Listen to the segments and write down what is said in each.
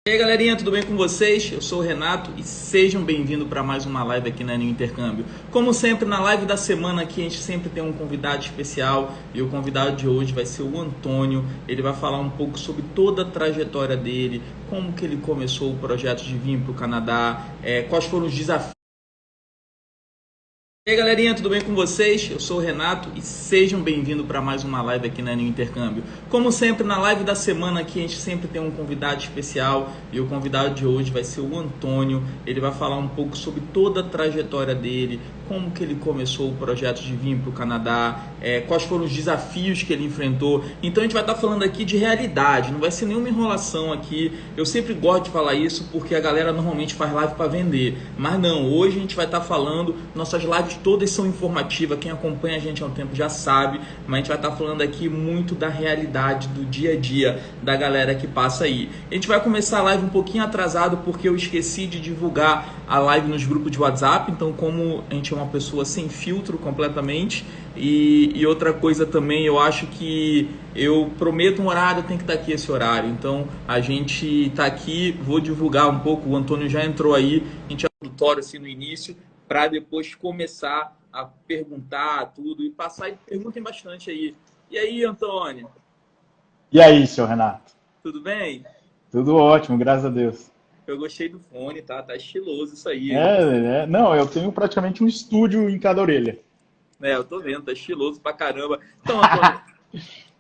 E aí galerinha, tudo bem com vocês? Eu sou o Renato e sejam bem-vindos para mais uma live aqui na New Intercâmbio. Como sempre, na live da semana aqui a gente sempre tem um convidado especial e o convidado de hoje vai ser o Antônio. Ele vai falar um pouco sobre toda a trajetória dele, como que ele começou o projeto de vir para o Canadá, quais foram os desafios. E aí galerinha, tudo bem com vocês? Eu sou o Renato e sejam bem-vindos para mais uma live aqui na New Intercâmbio. Como sempre, na live da semana aqui a gente sempre tem um convidado especial e o convidado de hoje vai ser o Antônio. Ele vai falar um pouco sobre toda a trajetória dele, como que ele começou o projeto de vir para o Canadá, quais foram os desafios que ele enfrentou. Então a gente vai estar falando aqui de realidade, não vai ser nenhuma enrolação aqui. Eu sempre gosto de falar isso porque a galera normalmente faz live para vender, mas não, hoje a gente vai estar falando, nossas lives todas são informativas, quem acompanha a gente há um tempo já sabe, mas a gente vai estar falando aqui muito da realidade, do dia a dia da galera que passa aí. A gente vai começar a live um pouquinho atrasado porque eu esqueci de divulgar a live nos grupos de WhatsApp, então como a gente é uma pessoa sem filtro completamente, e outra coisa também, eu acho que eu prometo um horário, tem que estar aqui esse horário, então a gente está aqui, vou divulgar um pouco, o Antônio já entrou aí, a gente é introdutório assim no início, para depois começar a perguntar tudo e passar e perguntem bastante aí. E aí, Antônio? E aí, seu Renato? Tudo bem? Tudo ótimo, graças a Deus. Eu gostei do fone, tá? Tá estiloso isso aí, hein? Não, eu tenho praticamente um estúdio em cada orelha. Eu tô vendo, tá estiloso pra caramba. Então, Antônio,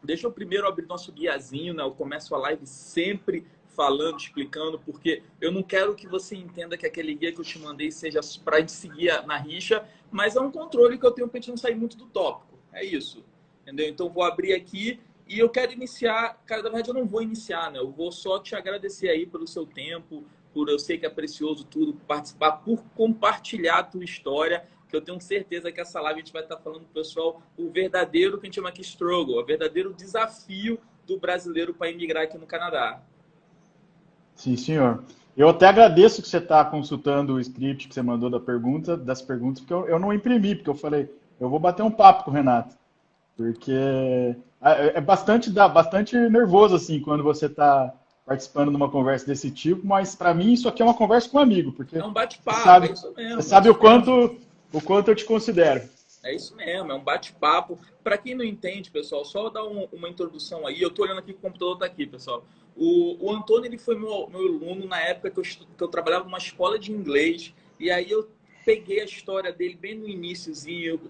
deixa eu primeiro abrir nosso guiazinho, né? Eu começo a live sempre falando, explicando, porque eu não quero que você entenda que aquele guia que eu te mandei seja para gente seguir na rixa, mas é um controle que eu tenho para a gente não sair muito do tópico. É isso, entendeu? Então vou abrir aqui e eu quero iniciar. Cara, na verdade eu não vou iniciar, né? Eu vou só te agradecer aí pelo seu tempo, por eu sei que é precioso tudo, por participar, por compartilhar a tua história, que eu tenho certeza que essa live a gente vai estar falando pro pessoal o verdadeiro que a gente chama aqui struggle, o verdadeiro desafio do brasileiro para imigrar aqui no Canadá. Sim, senhor. Eu até agradeço que você está consultando o script que você mandou das perguntas, porque eu não imprimi, porque eu falei, eu vou bater um papo com o Renato. Porque dá bastante nervoso, assim, quando você está participando de uma conversa desse tipo, mas para mim isso aqui é uma conversa com um amigo, porque É um bate-papo, é sabe, isso você mesmo, é sabe isso mesmo. o quanto eu te considero. É isso mesmo, é um bate-papo. Para quem não entende, pessoal, só dar uma introdução aí. Eu estou olhando aqui que o computador está aqui, pessoal. O Antônio ele foi meu aluno na época que eu trabalhava numa escola de inglês. E aí eu peguei a história dele bem no iniciozinho.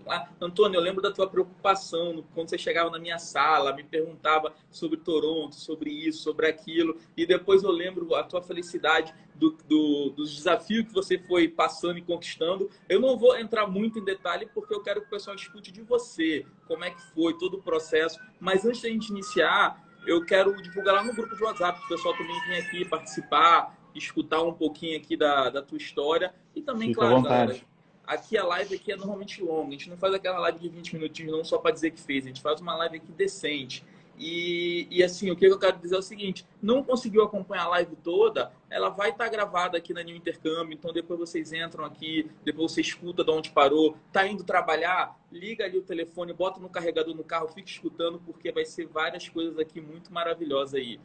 Antônio, eu lembro da tua preocupação quando você chegava na minha sala, me perguntava sobre Toronto, sobre isso, sobre aquilo. E depois eu lembro a tua felicidade dos desafios que você foi passando e conquistando. Eu não vou entrar muito em detalhe porque eu quero que o pessoal escute de você, como é que foi todo o processo. Mas antes da gente iniciar, eu quero divulgar lá no grupo de WhatsApp, que o pessoal também vem aqui participar, escutar um pouquinho aqui da tua história. E também, Fica à claro, galera, vontade. aqui a live aqui é normalmente longa. A gente não faz aquela live de 20 minutinhos não só para dizer que fez. A gente faz uma live aqui decente. E assim, o que eu quero dizer é o seguinte, não conseguiu acompanhar a live toda, ela vai estar gravada aqui na New Intercâmbio, então depois vocês entram aqui, depois você escuta de onde parou, tá indo trabalhar, liga ali o telefone, bota no carregador no carro, fica escutando, porque vai ser várias coisas aqui muito maravilhosas aí.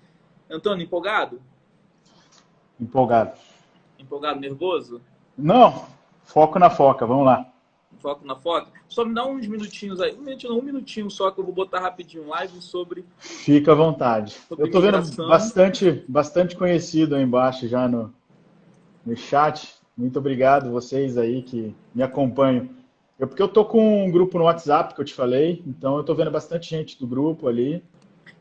Antônio, empolgado? Empolgado. Empolgado, nervoso? Não, foco na foca, vamos lá. Foco na foto? Só me dá uns minutinhos aí, um minutinho só que eu vou botar rapidinho live Fica à vontade. Eu sobre estou vendo imigração. bastante conhecido aí embaixo já no chat. Muito obrigado vocês aí que me acompanham. Porque eu tô com um grupo no WhatsApp que eu te falei, então eu tô vendo bastante gente do grupo ali.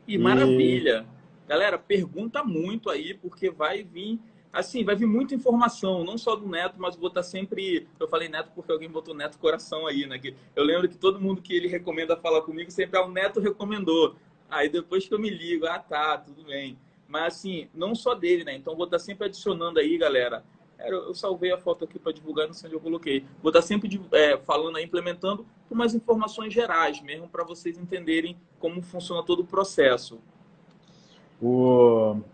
E E maravilha. Galera, pergunta muito aí, porque vai vir, assim, vai vir muita informação, não só do Neto, mas vou estar sempre. Eu falei Neto porque alguém botou Neto coração aí, né? Eu lembro que todo mundo que ele recomenda falar comigo sempre é o Neto recomendou. Aí depois que eu me ligo, tá, tudo bem. Mas assim, não só dele, né? Então vou estar sempre adicionando aí, galera. Eu salvei a foto aqui para divulgar, não sei onde eu coloquei. Vou estar sempre falando aí, implementando com umas informações gerais mesmo, para vocês entenderem como funciona todo o processo.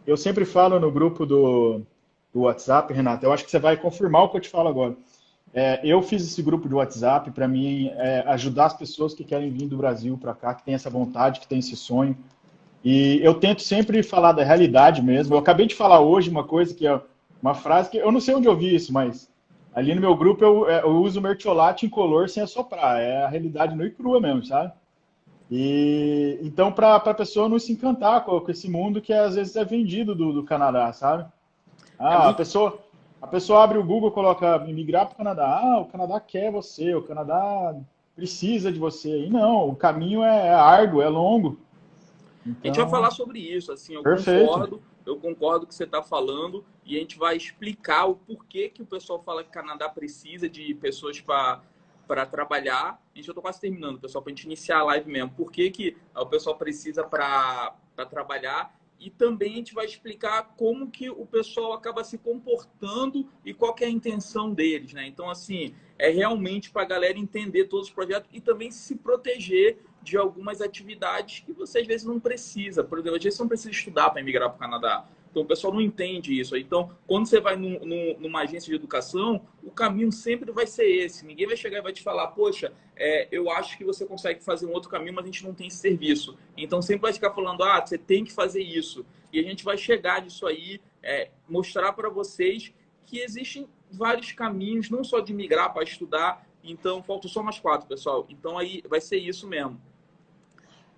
eu sempre falo no grupo do WhatsApp, Renato, eu acho que você vai confirmar o que eu te falo agora. Eu fiz esse grupo de WhatsApp para mim ajudar as pessoas que querem vir do Brasil para cá, que tem essa vontade, que tem esse sonho. E eu tento sempre falar da realidade mesmo. Eu acabei de falar hoje uma coisa que é uma frase que eu não sei onde eu vi isso, mas ali no meu grupo eu uso mertiolate incolor sem assoprar. É a realidade nua e crua mesmo, sabe? E então, para a pessoa não se encantar com esse mundo que às vezes é vendido do Canadá, sabe? É Ah, muito. a pessoa abre o Google, coloca migrar para o Canadá. Ah, o Canadá quer você, o Canadá precisa de você. E não, o caminho é árduo, é longo. A gente vai Então, falar sobre isso, assim, perfeito. eu concordo com o que você está falando e a gente vai explicar o porquê que o pessoal fala que o Canadá precisa de pessoas para trabalhar. A gente já está quase terminando, pessoal, para a gente iniciar a live mesmo. Por que que o pessoal precisa para trabalhar e também a gente vai explicar como que o pessoal acaba se comportando e qual que é a intenção deles, né? Então, assim, é realmente para a galera entender todos os projetos e também se proteger de algumas atividades que você às vezes não precisa. Por exemplo, às vezes você não precisa estudar para emigrar para o Canadá. Então o pessoal não entende isso. Então, quando você vai numa agência de educação, o caminho sempre vai ser esse. Ninguém vai chegar e vai te falar, poxa, eu acho que você consegue fazer um outro caminho, mas a gente não tem esse serviço. Então sempre vai ficar falando, você tem que fazer isso. E a gente vai chegar nisso aí, mostrar para vocês que existem vários caminhos, não só de migrar para estudar. Então, faltam só mais 4, pessoal. Então aí vai ser isso mesmo.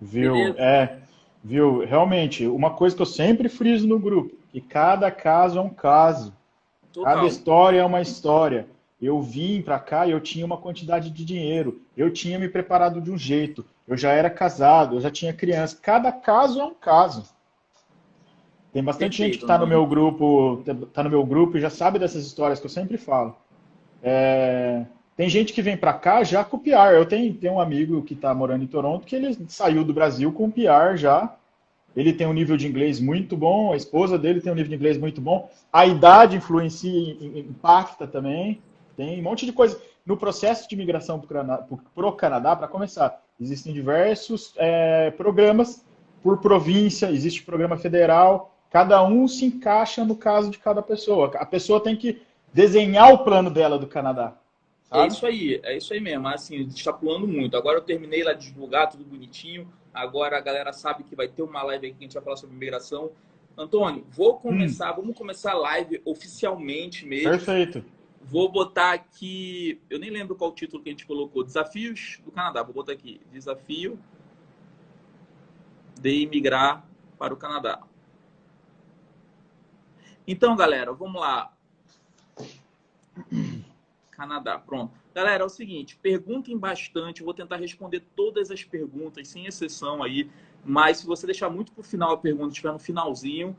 Viu? Beleza? Viu? Realmente, uma coisa que eu sempre friso no grupo, que cada caso é um caso, cada Total. história é uma história. Eu vim para cá e eu tinha uma quantidade de dinheiro, eu tinha me preparado de um jeito, eu já era casado, eu já tinha criança. Cada caso é um caso. Tem bastante gente que Perfeito, está no Antônio. meu grupo, tá no meu grupo e já sabe dessas histórias que eu sempre falo. Tem gente que vem para cá já com o PR. Eu tenho um amigo que está morando em Toronto que ele saiu do Brasil com o PR já. Ele tem um nível de inglês muito bom, a esposa dele tem um nível de inglês muito bom. A idade influencia, impacta também. Tem um monte de coisa. No processo de migração para o Canadá, para começar, existem diversos programas por província, existe programa federal, cada um se encaixa no caso de cada pessoa. A pessoa tem que desenhar o plano dela do Canadá, sabe? É isso aí mesmo. Assim, a gente está pulando muito. Agora eu terminei lá de divulgar tudo bonitinho. Agora a galera sabe que vai ter uma live aqui que a gente vai falar sobre imigração. Antônio, vamos começar a live oficialmente mesmo. Perfeito. Vou botar aqui, eu nem lembro qual o título que a gente colocou. Desafios do Canadá. Vou botar aqui. Desafio de imigrar para o Canadá. Então, galera, vamos lá. Canadá, pronto. Galera, é o seguinte, perguntem bastante, eu vou tentar responder todas as perguntas, sem exceção aí, mas se você deixar muito para o final a pergunta, estiver no finalzinho,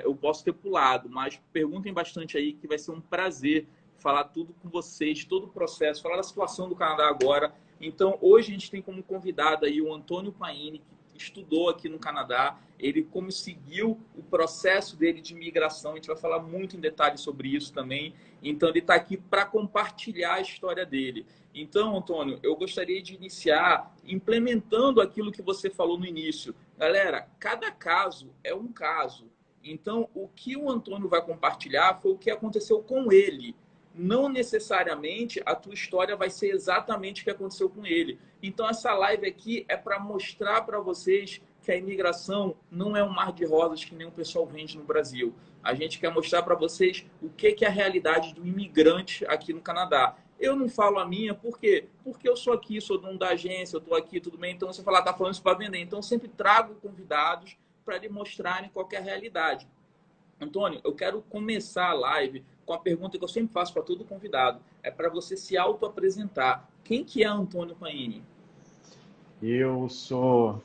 eu posso ter pulado, mas perguntem bastante aí, que vai ser um prazer falar tudo com vocês, todo o processo, falar da situação do Canadá agora. Então, hoje a gente tem como convidado aí o Antônio Paini, que estudou aqui no Canadá, ele como seguiu o processo dele de migração, a gente vai falar muito em detalhes sobre isso também. Então, ele está aqui para compartilhar a história dele. Então, Antônio, eu gostaria de iniciar implementando aquilo que você falou no início. Galera, cada caso é um caso. Então, o que o Antônio vai compartilhar foi o que aconteceu com ele. Não necessariamente a tua história vai ser exatamente o que aconteceu com ele. Então, essa live aqui é para mostrar para vocês que a imigração não é um mar de rosas que nem o pessoal vende no Brasil. A gente quer mostrar para vocês o que é a realidade do imigrante aqui no Canadá. Eu não falo a minha, por quê? Porque eu sou aqui, sou dono da agência, eu estou aqui, tudo bem. Então, você falar, tá falando isso para vender. Então, eu sempre trago convidados para lhe mostrarem qual é a realidade. Antônio, eu quero começar a live com a pergunta que eu sempre faço para todo convidado. É para você se auto-apresentar. Quem que é Antônio Paini? Eu sou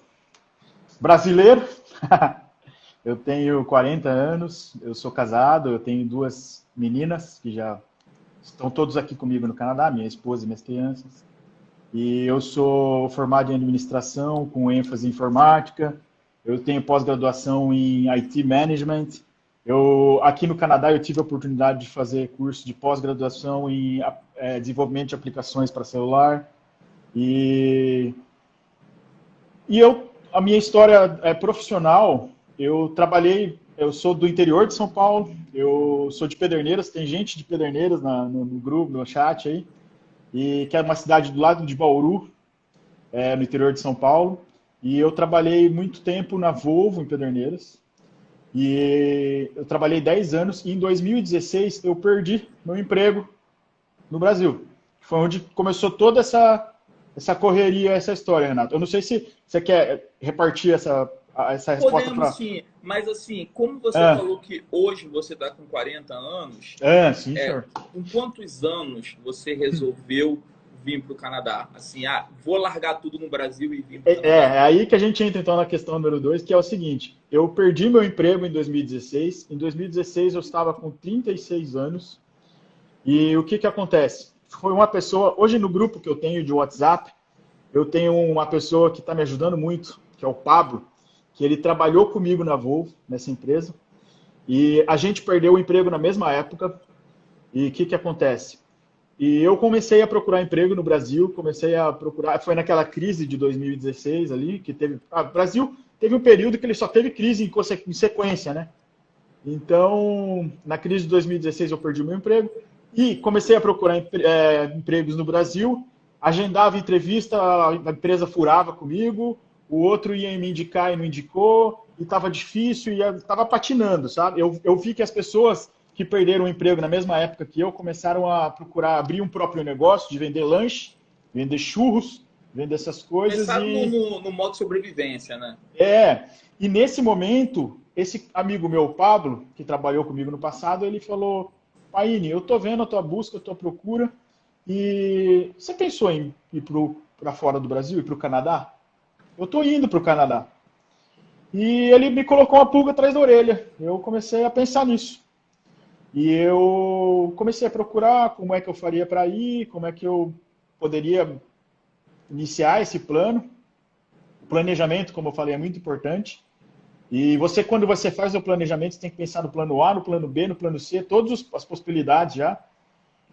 brasileiro, eu tenho 40 anos, eu sou casado, eu tenho 2 meninas que já estão todos aqui comigo no Canadá, minha esposa e minhas crianças. E eu sou formado em administração com ênfase em informática. Eu tenho pós-graduação em IT Management. Aqui no Canadá eu tive a oportunidade de fazer curso de pós-graduação em desenvolvimento de aplicações para celular. E a minha história profissional, eu sou do interior de São Paulo, eu sou de Pederneiras, tem gente de Pederneiras no grupo, no chat aí, que é uma cidade do lado de Bauru, no interior de São Paulo. E eu trabalhei muito tempo na Volvo, em Pederneiras. E eu trabalhei 10 anos e em 2016 eu perdi meu emprego no Brasil. Foi onde começou toda essa correria, essa história, Renato. Eu não sei se você quer repartir essa resposta Podemos para... sim, mas assim, como você falou que hoje você está com 40 anos, Sim, é, senhor. com quantos anos você resolveu vir para o Canadá? Assim, vou largar tudo no Brasil e vir para o É Canadá. aí que a gente entra então na questão número 2, que é o seguinte: eu perdi meu emprego em 2016. Em 2016 eu estava com 36 anos. E o que que acontece? Foi uma pessoa, hoje no grupo que eu tenho de WhatsApp, eu tenho uma pessoa que está me ajudando muito, que é o Pablo, que ele trabalhou comigo na Volvo, nessa empresa, e a gente perdeu o emprego na mesma época. E o que que acontece? E eu comecei a procurar emprego no Brasil, comecei a procurar, foi naquela crise de 2016 ali, que teve, o Brasil teve um período que ele só teve crise em sequência, né? Então, na crise de 2016 eu perdi o meu emprego e comecei a procurar empregos no Brasil, agendava entrevista, a empresa furava comigo, o outro ia me indicar e não indicou, e estava difícil e estava patinando, sabe? Eu vi que as pessoas que perderam o emprego na mesma época que eu começaram a procurar abrir um próprio negócio de vender lanche, vender churros, vender essas coisas Começaram e no modo sobrevivência, né? e nesse momento, esse amigo meu, Pablo, que trabalhou comigo no passado, ele falou: Paine, eu tô vendo a tua busca, a tua procura, e você pensou em ir para fora do Brasil, ir para o Canadá? Eu tô indo para o Canadá. E ele me colocou uma pulga atrás da orelha. Eu comecei a pensar nisso. E eu comecei a procurar como é que eu faria para ir, como é que eu poderia iniciar esse plano. O planejamento, como eu falei, é muito importante. E você, quando você faz o planejamento, você tem que pensar no plano A, no plano B, no plano C, todas as possibilidades já.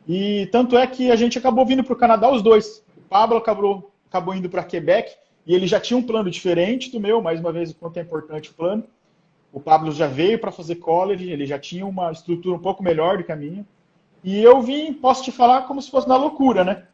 E tanto é que a gente acabou vindo para o Canadá os dois. O Pablo acabou indo para Quebec e ele já tinha um plano diferente do meu, mais uma vez, o quanto é importante o plano. O Pablo já veio para fazer college, ele já tinha uma estrutura um pouco melhor do que a minha. E eu vim, posso te falar, como se fosse na loucura, né?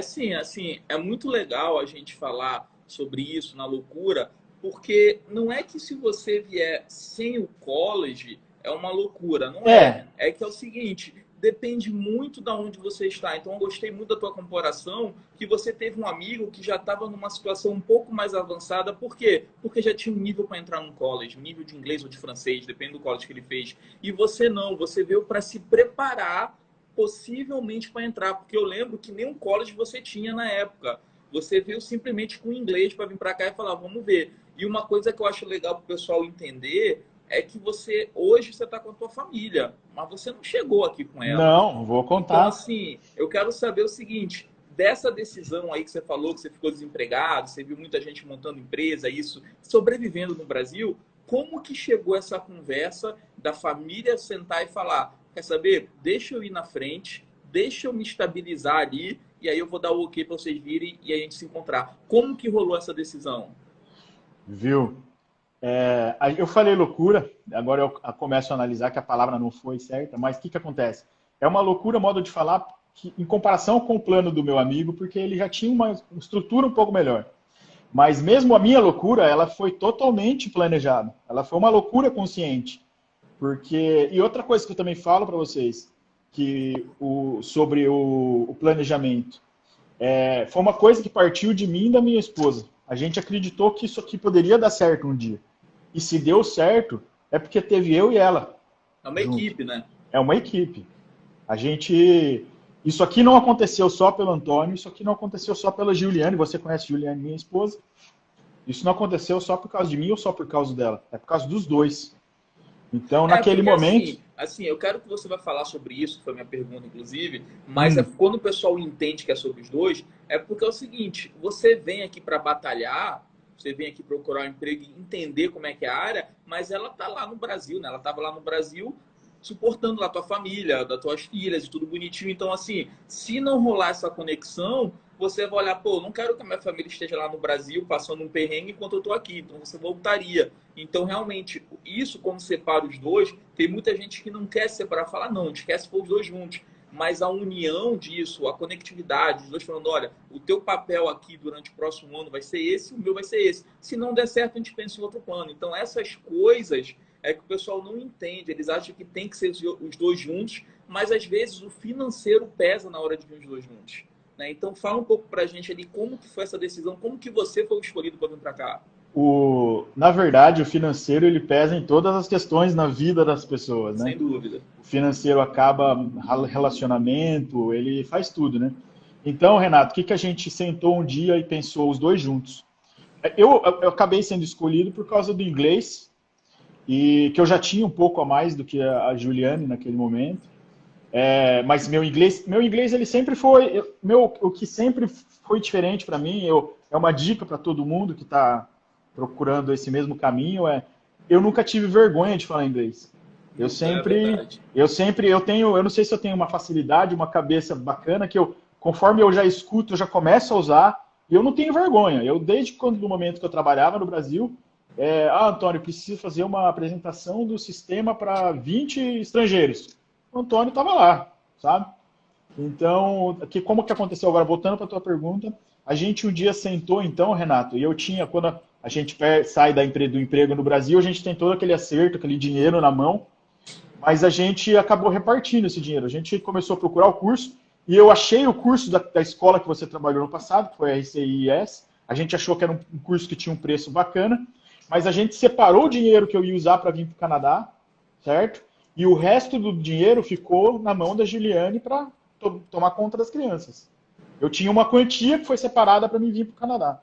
Sim, assim, é muito legal a gente falar sobre isso na loucura, porque não é que se você vier sem o college é uma loucura, não é. É, É que é o seguinte, depende muito da onde você está. Então eu gostei muito da tua comparação, que você teve um amigo que já estava numa situação um pouco mais avançada. Por quê? Porque já tinha um nível para entrar num college, um nível de inglês ou de francês, depende do college que ele fez. E você não, você veio para se preparar possivelmente para entrar, porque eu lembro que nem um college você tinha na época. Você veio simplesmente com inglês para vir para cá e falar, vamos ver. E uma coisa que eu acho legal para o pessoal entender é que você hoje você está com a tua família, mas você não chegou aqui com ela. não, vou Então, contar. assim, eu quero saber o seguinte, dessa decisão aí que você falou, que você ficou desempregado, você viu muita gente montando empresa, isso, sobrevivendo no Brasil, como que chegou essa conversa da família sentar e falar, quer saber? Deixa eu ir na frente, deixa eu me estabilizar ali, e aí eu vou dar o ok para vocês virem e a gente se encontrar. Como que rolou essa decisão? Viu? Eu falei loucura, agora eu começo a analisar que a palavra não foi certa, mas o que que acontece? É uma loucura, modo de falar, que, em comparação com o plano do meu amigo, porque ele já tinha uma estrutura um pouco melhor. Mas mesmo a minha loucura, ela foi totalmente planejada. Ela foi uma loucura consciente. Porque e outra coisa que eu também falo para vocês, que sobre o planejamento, foi uma coisa que partiu de mim e da minha esposa. A gente acreditou que isso aqui poderia dar certo um dia. E se deu certo, é porque teve eu e ela É uma junto. equipe, né? É uma equipe. A gente. Isso aqui não aconteceu só pelo Antônio, isso aqui não aconteceu só pela Juliane. Você conhece a Juliane, minha esposa. Isso não aconteceu só por causa de mim ou só por causa dela. É por causa dos dois. Então, naquele Porque momento. assim, eu quero que você vai falar sobre isso, foi minha pergunta, inclusive, mas Hum, quando o pessoal entende que é sobre os dois, é porque é o seguinte, você vem aqui para batalhar, você vem aqui procurar um emprego e entender como é que é a área, mas ela tá lá no Brasil, né? Ela estava lá no Brasil suportando lá a tua família, das tuas filhas e tudo bonitinho. Então, assim, se não rolar essa conexão, você vai olhar, pô, não quero que a minha família esteja lá no Brasil passando um perrengue enquanto eu tô aqui. Então, você voltaria. Então, realmente, isso, como separa os dois, tem muita gente que não quer separar, fala, não, a gente quer se for os dois juntos. mas a união disso, a conectividade, os dois falando, olha, o teu papel aqui durante o próximo ano vai ser esse, o meu vai ser esse. Se não der certo, a gente pensa em outro plano. Então, essas coisas é que o pessoal não entende. Eles acham que tem que ser os dois juntos, mas às vezes o financeiro pesa na hora de vir os dois juntos. Né? Então, fala um pouco pra gente ali como que foi essa decisão, como que você foi escolhido para vir para cá. Na verdade, o financeiro ele pesa em todas as questões na vida das pessoas, né? Sem dúvida. O financeiro acaba relacionamento, ele faz tudo, né? Então, Renato, o que a gente sentou um dia e pensou os dois juntos? Eu acabei sendo escolhido por causa do inglês, e que eu já tinha um pouco a mais do que a Juliane naquele momento. Mas meu inglês ele sempre foi, o que sempre foi diferente para mim, é uma dica para todo mundo que está procurando esse mesmo caminho, eu nunca tive vergonha de falar inglês. Eu não sei se eu tenho uma facilidade, uma cabeça bacana, que conforme eu já escuto, eu já começo a usar, e eu não tenho vergonha. Desde do momento que eu trabalhava no Brasil, Antônio, preciso fazer uma apresentação do sistema para 20 estrangeiros. O Antônio estava lá, sabe? Então, como que aconteceu agora? Voltando para a tua pergunta, a gente um dia sentou, então, Renato, e quando a gente sai do emprego no Brasil, a gente tem todo aquele acerto, aquele dinheiro na mão, mas a gente acabou repartindo esse dinheiro. A gente começou a procurar o curso, e eu achei o curso da escola que você trabalhou no passado, que foi a RCIS. A gente achou que era um curso que tinha um preço bacana, mas a gente separou o dinheiro que eu ia usar para vir para o Canadá, certo? E o resto do dinheiro ficou na mão da Juliane para tomar conta das crianças. Eu tinha uma quantia que foi separada para mim vir para o Canadá.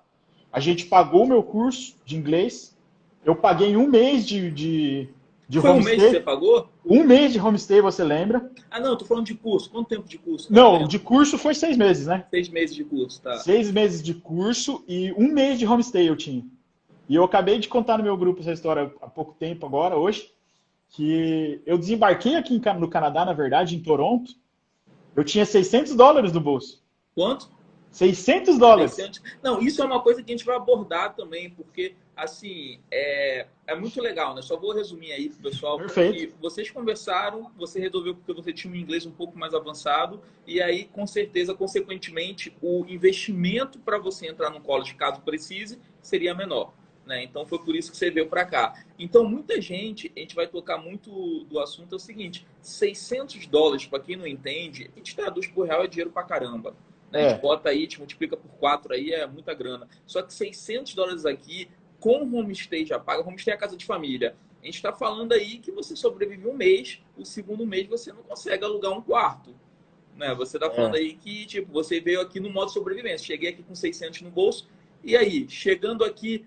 A gente pagou o meu curso de inglês. Eu paguei um mês de Foi homestay. Um mês que você pagou? Um mês de homestay, você lembra? Não, tô falando de curso. Quanto tempo de curso? Não, de curso foi 6 meses, né? 6 meses de curso, tá. 6 meses de curso e um mês de homestay eu tinha. E eu acabei de contar no meu grupo essa história há pouco tempo agora, hoje, que eu desembarquei aqui no Canadá, na verdade, em Toronto. Eu tinha $600 no bolso. Quanto? $600. 600. Não, isso é uma coisa que a gente vai abordar também, porque, assim, é muito legal, né? Só vou resumir aí pro pessoal. Perfeito. Vocês conversaram, você resolveu porque você tinha um inglês um pouco mais avançado, e aí, com certeza, consequentemente, o investimento para você entrar no college, caso precise, seria menor. Né? Então, foi por isso que você veio para cá. Então, muita gente, a gente vai tocar muito do assunto, é o seguinte, $600, para quem não entende, a gente traduz por real, é dinheiro pra caramba. A gente bota aí, te multiplica por 4 aí, é muita grana. Só que $600 aqui, com o homestay já paga, o homestay é a casa de família. A gente está falando aí que você sobrevive um mês, o segundo mês você não consegue alugar um quarto. Né? Você está falando aí que, tipo, você veio aqui no modo sobrevivência. Cheguei aqui com 600 no bolso, e aí, chegando aqui,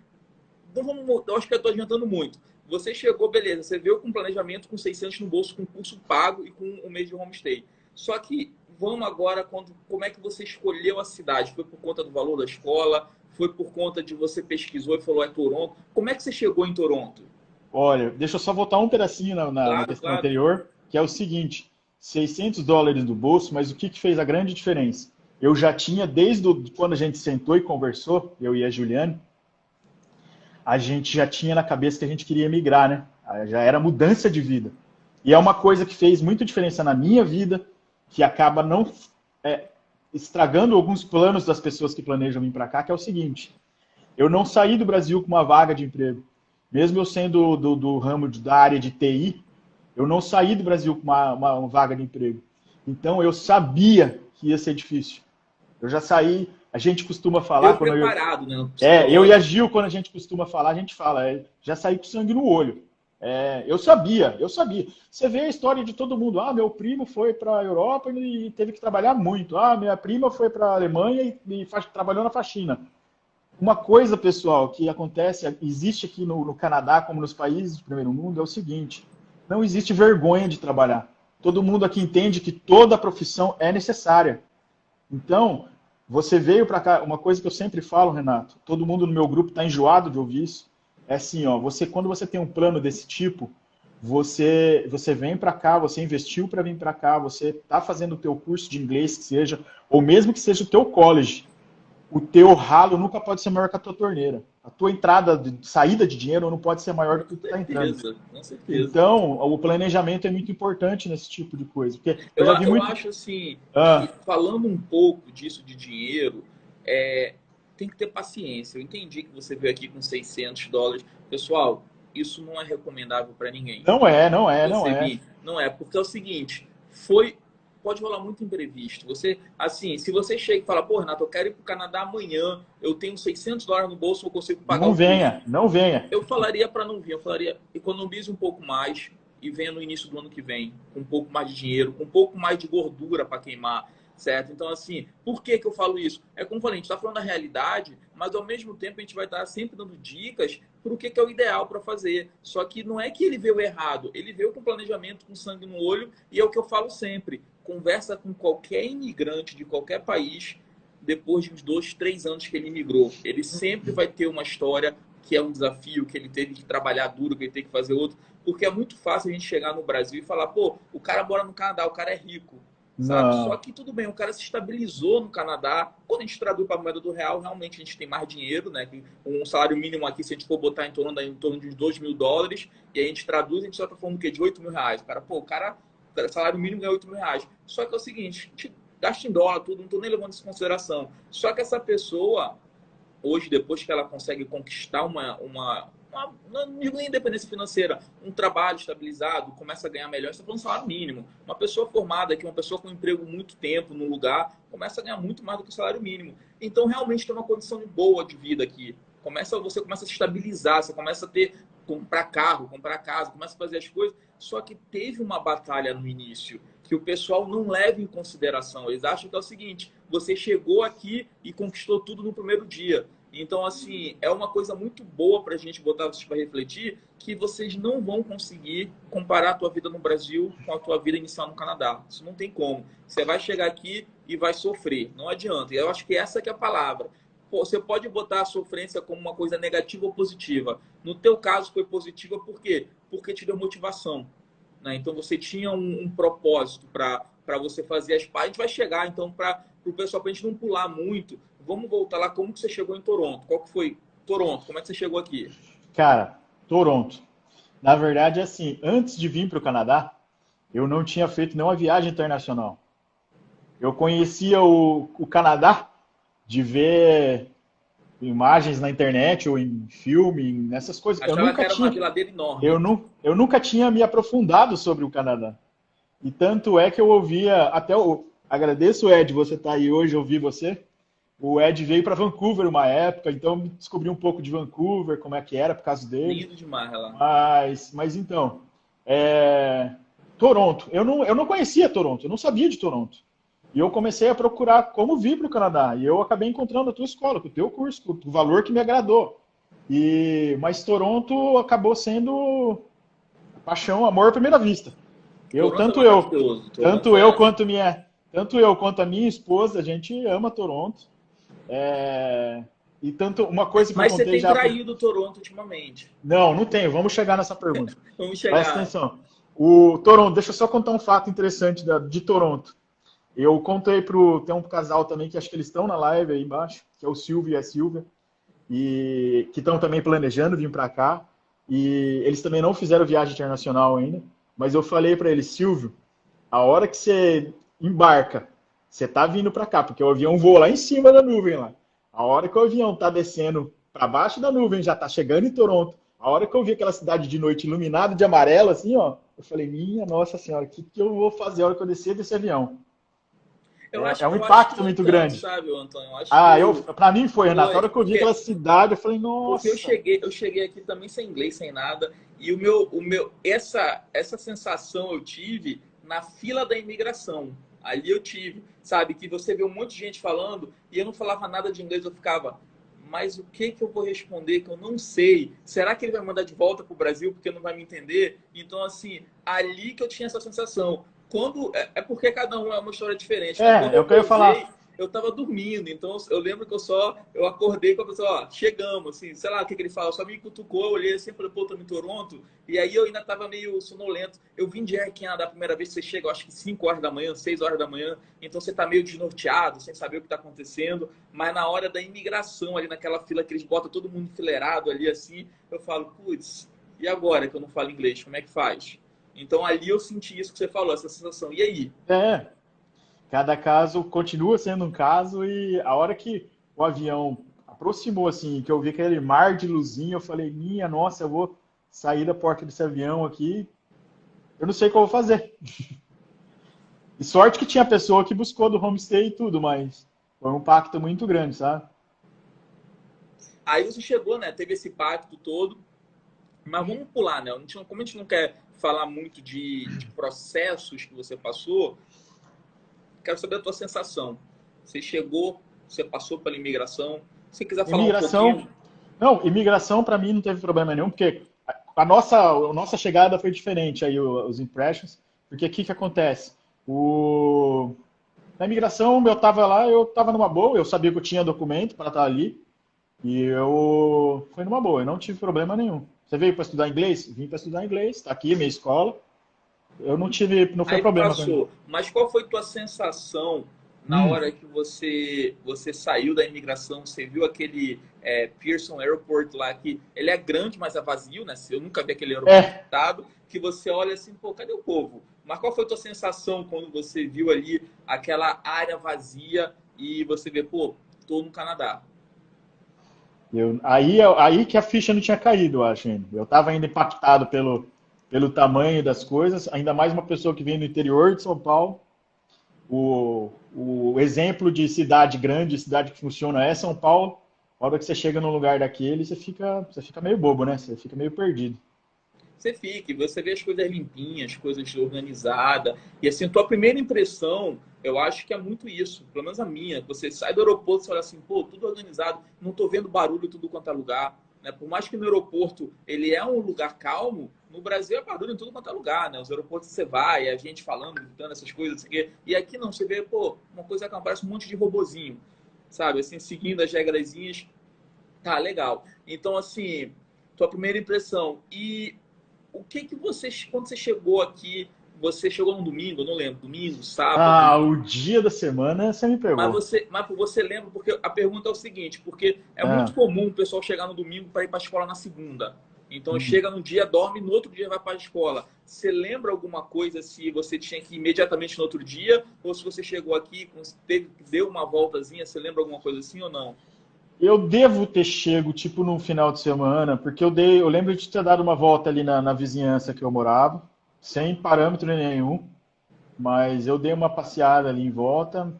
eu acho que eu estou adiantando muito. Você chegou, beleza, você veio com planejamento, com 600 no bolso, com curso pago e com um mês de homestay. Só que, vamos agora, como é que você escolheu a cidade? Foi por conta do valor da escola? Foi por conta de você pesquisou e falou, Toronto? Como é que você chegou em Toronto? Olha, deixa eu só voltar um pedacinho na questão anterior, que é o seguinte, $600 do bolso, mas o que fez a grande diferença? Eu já tinha, desde quando a gente sentou e conversou, eu e a Juliane, a gente já tinha na cabeça que a gente queria migrar, né? Já era mudança de vida. E é uma coisa que fez muita diferença na minha vida, que acaba não estragando alguns planos das pessoas que planejam vir para cá, que é o seguinte, eu não saí do Brasil com uma vaga de emprego. Mesmo eu sendo do ramo da área de TI, eu não saí do Brasil com uma vaga de emprego. Então eu sabia que ia ser difícil. Eu já saí, a gente costuma falar... preparado, né? Eu e a Gil, quando a gente costuma falar, a gente fala, já saí com sangue no olho. Eu sabia. Você vê a história de todo mundo. Meu primo foi para a Europa e teve que trabalhar muito. Minha prima foi para a Alemanha e trabalhou na faxina. Uma coisa, pessoal, que acontece, existe aqui no Canadá, como nos países do primeiro mundo, é o seguinte, não existe vergonha de trabalhar. Todo mundo aqui entende que toda profissão é necessária. Então, você veio para cá, uma coisa que eu sempre falo, Renato, todo mundo no meu grupo está enjoado de ouvir isso, é assim, quando você tem um plano desse tipo, você vem para cá, você investiu para vir para cá, você está fazendo o teu curso de inglês, que seja, ou mesmo que seja o teu college, o teu ralo nunca pode ser maior que a tua torneira. a tua entrada, saída de dinheiro não pode ser maior do que o que está entrando. Com certeza. Então, o planejamento é muito importante nesse tipo de coisa. Porque eu já vi Eu muito. acho assim, que falando um pouco disso de dinheiro, tem que ter paciência. Eu entendi que você veio aqui com US$ 600. Pessoal, isso não é recomendável para ninguém. Não é, não é, não é. Não é, porque é o seguinte, pode rolar muito imprevisto. Você, assim, se você chega e fala, pô, Renato, eu quero ir para o Canadá amanhã, eu tenho US$ 600 no bolso, eu consigo pagar Não venha, não venha. Eu falaria para não vir, eu falaria, economize um pouco mais e venha no início do ano que vem, com um pouco mais de dinheiro, com um pouco mais de gordura para queimar, certo? Então, assim, por que eu falo isso? É como eu falei, a gente está falando da realidade, mas ao mesmo tempo a gente vai estar sempre dando dicas para o que é o ideal para fazer. Só que não é que ele veio errado, ele veio com planejamento, com sangue no olho, e é o que eu falo sempre, conversa com qualquer imigrante de qualquer país, depois de uns 2, 3 anos que ele imigrou. Ele sempre vai ter uma história que é um desafio, que ele teve que trabalhar duro, que ele teve que fazer outro, porque é muito fácil a gente chegar no Brasil e falar, pô, o cara mora no Canadá, o cara é rico, sabe? Não. Só que tudo bem, o cara se estabilizou no Canadá. Quando a gente traduz para a moeda do real, realmente a gente tem mais dinheiro, né? Um salário mínimo aqui, se a gente for botar em torno de uns $2.000, e a gente traduz, a gente só tá falando o quê? De R$ 8.000. O cara, salário mínimo ganha R$ 8.000. Só que é o seguinte, a gente gasta em dólar, tudo, não tô nem levando isso em consideração. Só que essa pessoa, hoje, depois que ela consegue conquistar não digo nem independência financeira, um trabalho estabilizado, começa a ganhar melhor, você está falando salário mínimo. Uma pessoa formada aqui, uma pessoa com emprego muito tempo no lugar, começa a ganhar muito mais do que o salário mínimo. Então, realmente tem uma condição boa de vida aqui. Você começa a se estabilizar, você começa a comprar carro, comprar casa, começa a fazer as coisas. Só que teve uma batalha no início que o pessoal não leva em consideração. Eles acham que é o seguinte, você chegou aqui e conquistou tudo no primeiro dia. Então, assim, é uma coisa muito boa para a gente botar vocês para refletir, que vocês não vão conseguir comparar a tua vida no Brasil com a tua vida inicial no Canadá. Isso não tem como. Você vai chegar aqui e vai sofrer. Não adianta. E eu acho que essa que é a palavra. Pô, você pode botar a sofrência como uma coisa negativa ou positiva. No teu caso foi positiva, por quê? Porque te deu motivação. Né? Então, você tinha um propósito para você fazer as partes. A gente vai chegar, então, para o pessoal, para a gente não pular muito. Vamos voltar lá, como que você chegou em Toronto? Qual que foi Toronto? Como é que você chegou aqui? Cara, Toronto. Na verdade, assim, antes de vir para o Canadá, eu não tinha feito nenhuma viagem internacional. Eu conhecia o Canadá de ver imagens na internet ou em filme, nessas coisas. Achava eu nunca que era tinha, uma geladeira enorme. eu nunca tinha me aprofundado sobre o Canadá. E tanto é que eu ouvia, agradeço, Ed, você estar aí hoje, ouvir você. O Ed veio para Vancouver uma época, então eu descobri um pouco de Vancouver, como é que era por causa dele. Lindo demais lá. Mas então, Toronto. Eu não conhecia Toronto, eu não sabia de Toronto. E eu comecei a procurar como vir para o Canadá. E eu acabei encontrando a tua escola, com o teu curso, com o valor que me agradou. Mas Toronto acabou sendo paixão, amor à primeira vista. Tanto eu quanto a minha esposa, a gente ama Toronto. E tanto uma coisa que Mas eu você contei tem traído Toronto ultimamente? Não tenho. Vamos chegar nessa pergunta. Vamos chegar. Presta atenção. O Toronto, deixa eu só contar um fato interessante de Toronto. Eu contei tem um casal também que acho que eles estão na live aí embaixo, que é o Silvio e a Silvia, e que estão também planejando vir para cá. E eles também não fizeram viagem internacional ainda, mas eu falei para eles, Silvio, a hora que você embarca, você tá vindo para cá, porque o avião voa lá em cima da nuvem lá. A hora que o avião tá descendo para baixo da nuvem, já tá chegando em Toronto. A hora que eu vi aquela cidade de noite iluminada de amarelo, assim, ó, eu falei, minha nossa senhora, o que eu vou fazer a hora que eu descer desse avião? É um impacto muito grande. Sabe, Antônio? Pra mim foi, Renato. A hora que eu vi aquela cidade, eu falei, nossa. Porque eu cheguei aqui também sem inglês, sem nada. E essa sensação eu tive na fila da imigração. Ali eu tive, sabe? Que você vê um monte de gente falando e eu não falava nada de inglês, eu ficava, mas o que eu vou responder que eu não sei? Será que ele vai mandar de volta pro Brasil porque não vai me entender? Então, assim, ali que eu tinha essa sensação. Porque cada um é uma história diferente. É o que eu ia falar. eu tava dormindo, então eu lembro que eu acordei com a pessoa, ó, chegamos, assim, sei lá o que ele fala, só me cutucou, eu olhei assim, falei, pô, tô em Toronto, e aí eu ainda tava meio sonolento. Eu vim de Air Canada a primeira vez que você chega, eu acho que 5 horas da manhã, 6 horas da manhã, então você tá meio desnorteado, sem saber o que tá acontecendo, mas na hora da imigração, ali naquela fila que eles botam todo mundo enfileirado ali, assim, eu falo, putz, e agora que eu não falo inglês, como é que faz? Então ali eu senti isso que você falou, essa sensação. E aí? É, cada caso continua sendo um caso e a hora que o avião aproximou, assim, que eu vi aquele mar de luzinha, eu falei, minha nossa, eu vou sair da porta desse avião aqui, eu não sei o que eu vou fazer. E sorte que tinha pessoa que buscou do homestay e tudo, mas foi um impacto muito grande, sabe? Aí você chegou, né? Teve esse pacto todo, mas vamos pular, né? Como a gente não quer falar muito de processos que você passou, quero saber a tua sensação. Você chegou, você passou pela imigração. Se quiser falar um Imigração, pouquinho. não, imigração para mim não teve problema nenhum, porque a nossa chegada foi diferente aí, os impressions, porque o que acontece? Na imigração, eu estava numa boa, eu sabia que eu tinha documento para estar ali, e eu fui numa boa, eu não tive problema nenhum. Você veio para estudar inglês? Vim para estudar inglês, está aqui minha escola. Eu não tive, não foi Aí problema para mim. passou. Mas qual foi tua sensação na Hum, hora que você saiu da imigração? Você viu aquele Pearson Airport lá, que ele é grande, mas é vazio, né? Eu nunca vi aquele aeroporto é, lotado, que você olha assim, pô, cadê o povo? Mas qual foi tua sensação quando você viu ali aquela área vazia e você vê, pô, tô no Canadá? aí que a ficha não tinha caído, eu acho. Ainda. Eu estava ainda impactado pelo tamanho das coisas, ainda mais uma pessoa que vem do interior de São Paulo. O exemplo de cidade grande, cidade que funciona é São Paulo. A hora que você chega num lugar daquele, você fica meio bobo, né? Você fica meio perdido. Você fica, e você vê as coisas limpinhas, coisas organizadas. E assim, tua primeira impressão, eu acho que é muito isso, pelo menos a minha. Você sai do aeroporto e olha assim, pô, tudo organizado, não tô vendo barulho em tudo quanto é lugar. Né? Por mais que no aeroporto ele é um lugar calmo, no Brasil é barulho em tudo quanto é lugar, né? Os aeroportos você vai, a gente falando, gritando essas coisas, assim, e aqui não, você vê, pô, uma coisa que parece um monte de robozinho, sabe? Assim, seguindo as regrazinhas. Tá, legal. Então, assim, tua primeira impressão. E o que que você, quando você chegou aqui, você chegou no domingo, eu não lembro, domingo, sábado, Ah, o dia da semana você me pegou. mas você lembra, porque a pergunta é o seguinte, porque é muito Ah, comum o pessoal chegar no domingo para ir para a escola na segunda. Então hum. chega no dia, dorme, no outro dia vai para a escola. Você lembra alguma coisa se você tinha que ir imediatamente no outro dia, ou se você chegou aqui, deu uma voltazinha, você lembra alguma coisa assim ou não? Eu devo ter chego, tipo, num final de semana, porque eu lembro de ter dado uma volta ali na vizinhança que eu morava, sem parâmetro nenhum, mas eu dei uma passeada ali em volta.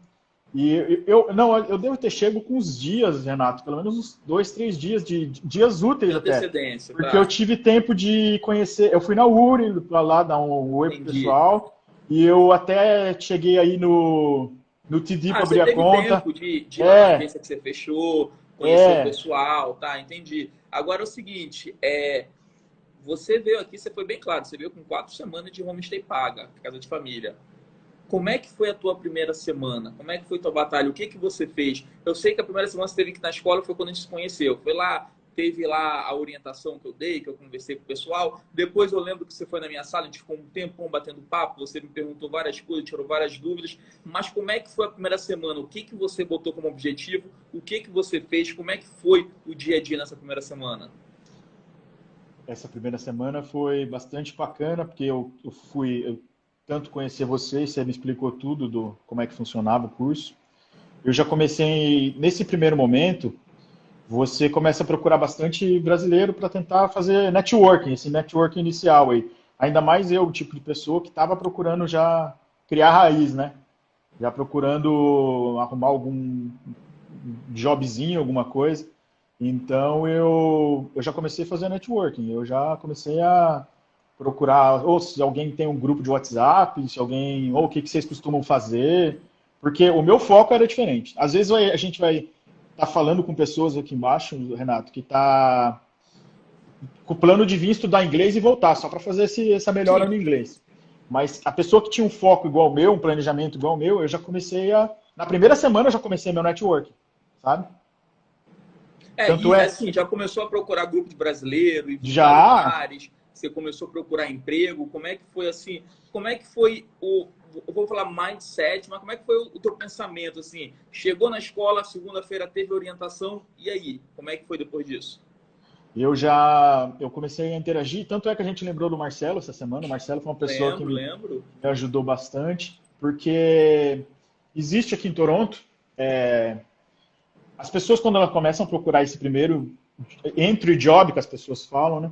E não, eu devo ter chego com uns dias, Renato, pelo menos uns 2, 3 dias, de dias De úteis até. antecedência, Porque eu tá? tive tempo de conhecer. Eu fui na URI para lá dar um oi pro Entendi. pessoal. E eu até cheguei aí no TD Ah, para você abrir a teve conta. tempo de ir lá na É, agência que você fechou, conhecer o é. pessoal, tá? Entendi. Agora é o seguinte, você veio aqui, você foi bem claro, você veio com 4 semanas de homestay paga, casa de família. Como é que foi a tua primeira semana? Como é que foi a tua batalha? O que que você fez? Eu sei que a primeira semana você teve que ir na escola foi quando a gente se conheceu. Foi lá, teve lá a orientação que eu dei, que eu conversei com o pessoal. Depois eu lembro que você foi na minha sala, a gente ficou um tempão batendo papo, você me perguntou várias coisas, tirou várias dúvidas. Mas como é que foi a primeira semana? O que que você botou como objetivo? O que que você fez? Como é que foi o dia a dia nessa primeira semana? Essa primeira semana foi bastante bacana, porque eu tanto conhecer você, você me explicou tudo do como é que funcionava o curso. Eu já comecei, nesse primeiro momento, você começa a procurar bastante brasileiro para tentar fazer networking, esse networking inicial aí. Ainda mais eu, o tipo de pessoa que estava procurando já criar raiz, né? Já procurando arrumar algum jobzinho, alguma coisa. Então eu já comecei a fazer networking, eu já comecei a procurar, ou se alguém tem um grupo de WhatsApp, se alguém, ou o que que vocês costumam fazer, porque o meu foco era diferente. Às vezes a gente vai estar falando com pessoas aqui embaixo, Renato, que está com o plano de vir estudar inglês e voltar, só para fazer essa melhora Sim. no inglês. Mas a pessoa que tinha um foco igual ao meu, um planejamento igual ao meu, eu já comecei a Na primeira semana eu já comecei meu network, sabe? Tanto E é, assim, já começou a procurar grupo de brasileiro, ir visitar já, lugares, você começou a procurar emprego, como é que foi assim, como é que foi eu vou falar mindset, mas como é que foi o teu pensamento, assim, chegou na escola, segunda-feira teve orientação, e aí, como é que foi depois disso? eu comecei a interagir, tanto é que a gente lembrou do Marcelo essa semana. O Marcelo foi uma pessoa que Lembro, lembro. me ajudou bastante, porque existe aqui em Toronto, as pessoas quando elas começam a procurar esse primeiro entry job que as pessoas falam, né?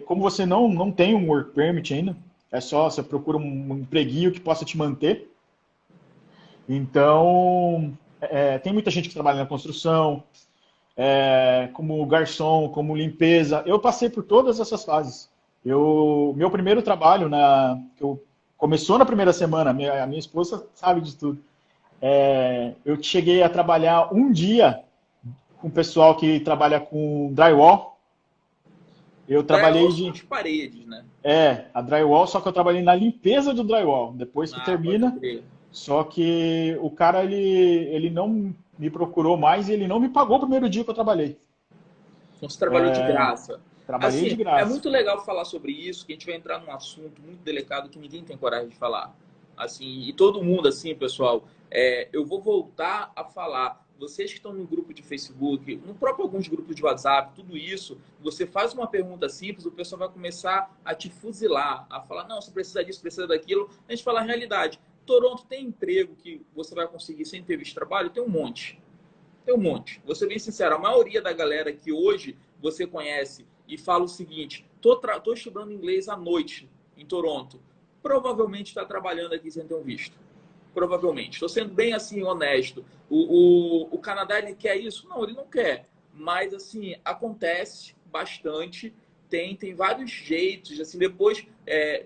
Como você não tem um work permit ainda, é só você procura um empreguinho que possa te manter. Então, tem muita gente que trabalha na construção, como garçom, como limpeza. Eu passei por todas essas fases. Meu primeiro trabalho, começou na primeira semana, a minha esposa sabe de tudo. Eu cheguei a trabalhar um dia com o pessoal que trabalha com drywall. Eu Drywall trabalhei são as paredes, né? a drywall, só que eu trabalhei na limpeza do drywall. Depois que Ah, pode termina, crer. só que o cara, ele não me procurou mais e ele não me pagou o primeiro dia que eu trabalhei. Então você trabalhou de graça. Trabalhei de Assim, é graça. muito legal falar sobre isso, que a gente vai entrar num assunto muito delicado que ninguém tem coragem de falar. Assim, e todo mundo, assim, pessoal, eu vou voltar a falar. Vocês que estão no grupo de Facebook, no próprio alguns grupos de WhatsApp, tudo isso, você faz uma pergunta simples, o pessoal vai começar a te fuzilar, a falar, não, você precisa disso, precisa daquilo. A gente fala a realidade. Toronto tem emprego que você vai conseguir sem ter visto de trabalho? Tem um monte. Tem um monte. Vou ser bem sincero, a maioria da galera que hoje você conhece e fala o seguinte, tô estudando inglês à noite em Toronto, provavelmente está trabalhando aqui sem ter um visto. Provavelmente. Estou sendo bem assim honesto. O Canadá ele quer isso? Não, ele não quer. Mas assim, acontece bastante. Tem vários jeitos. Assim, depois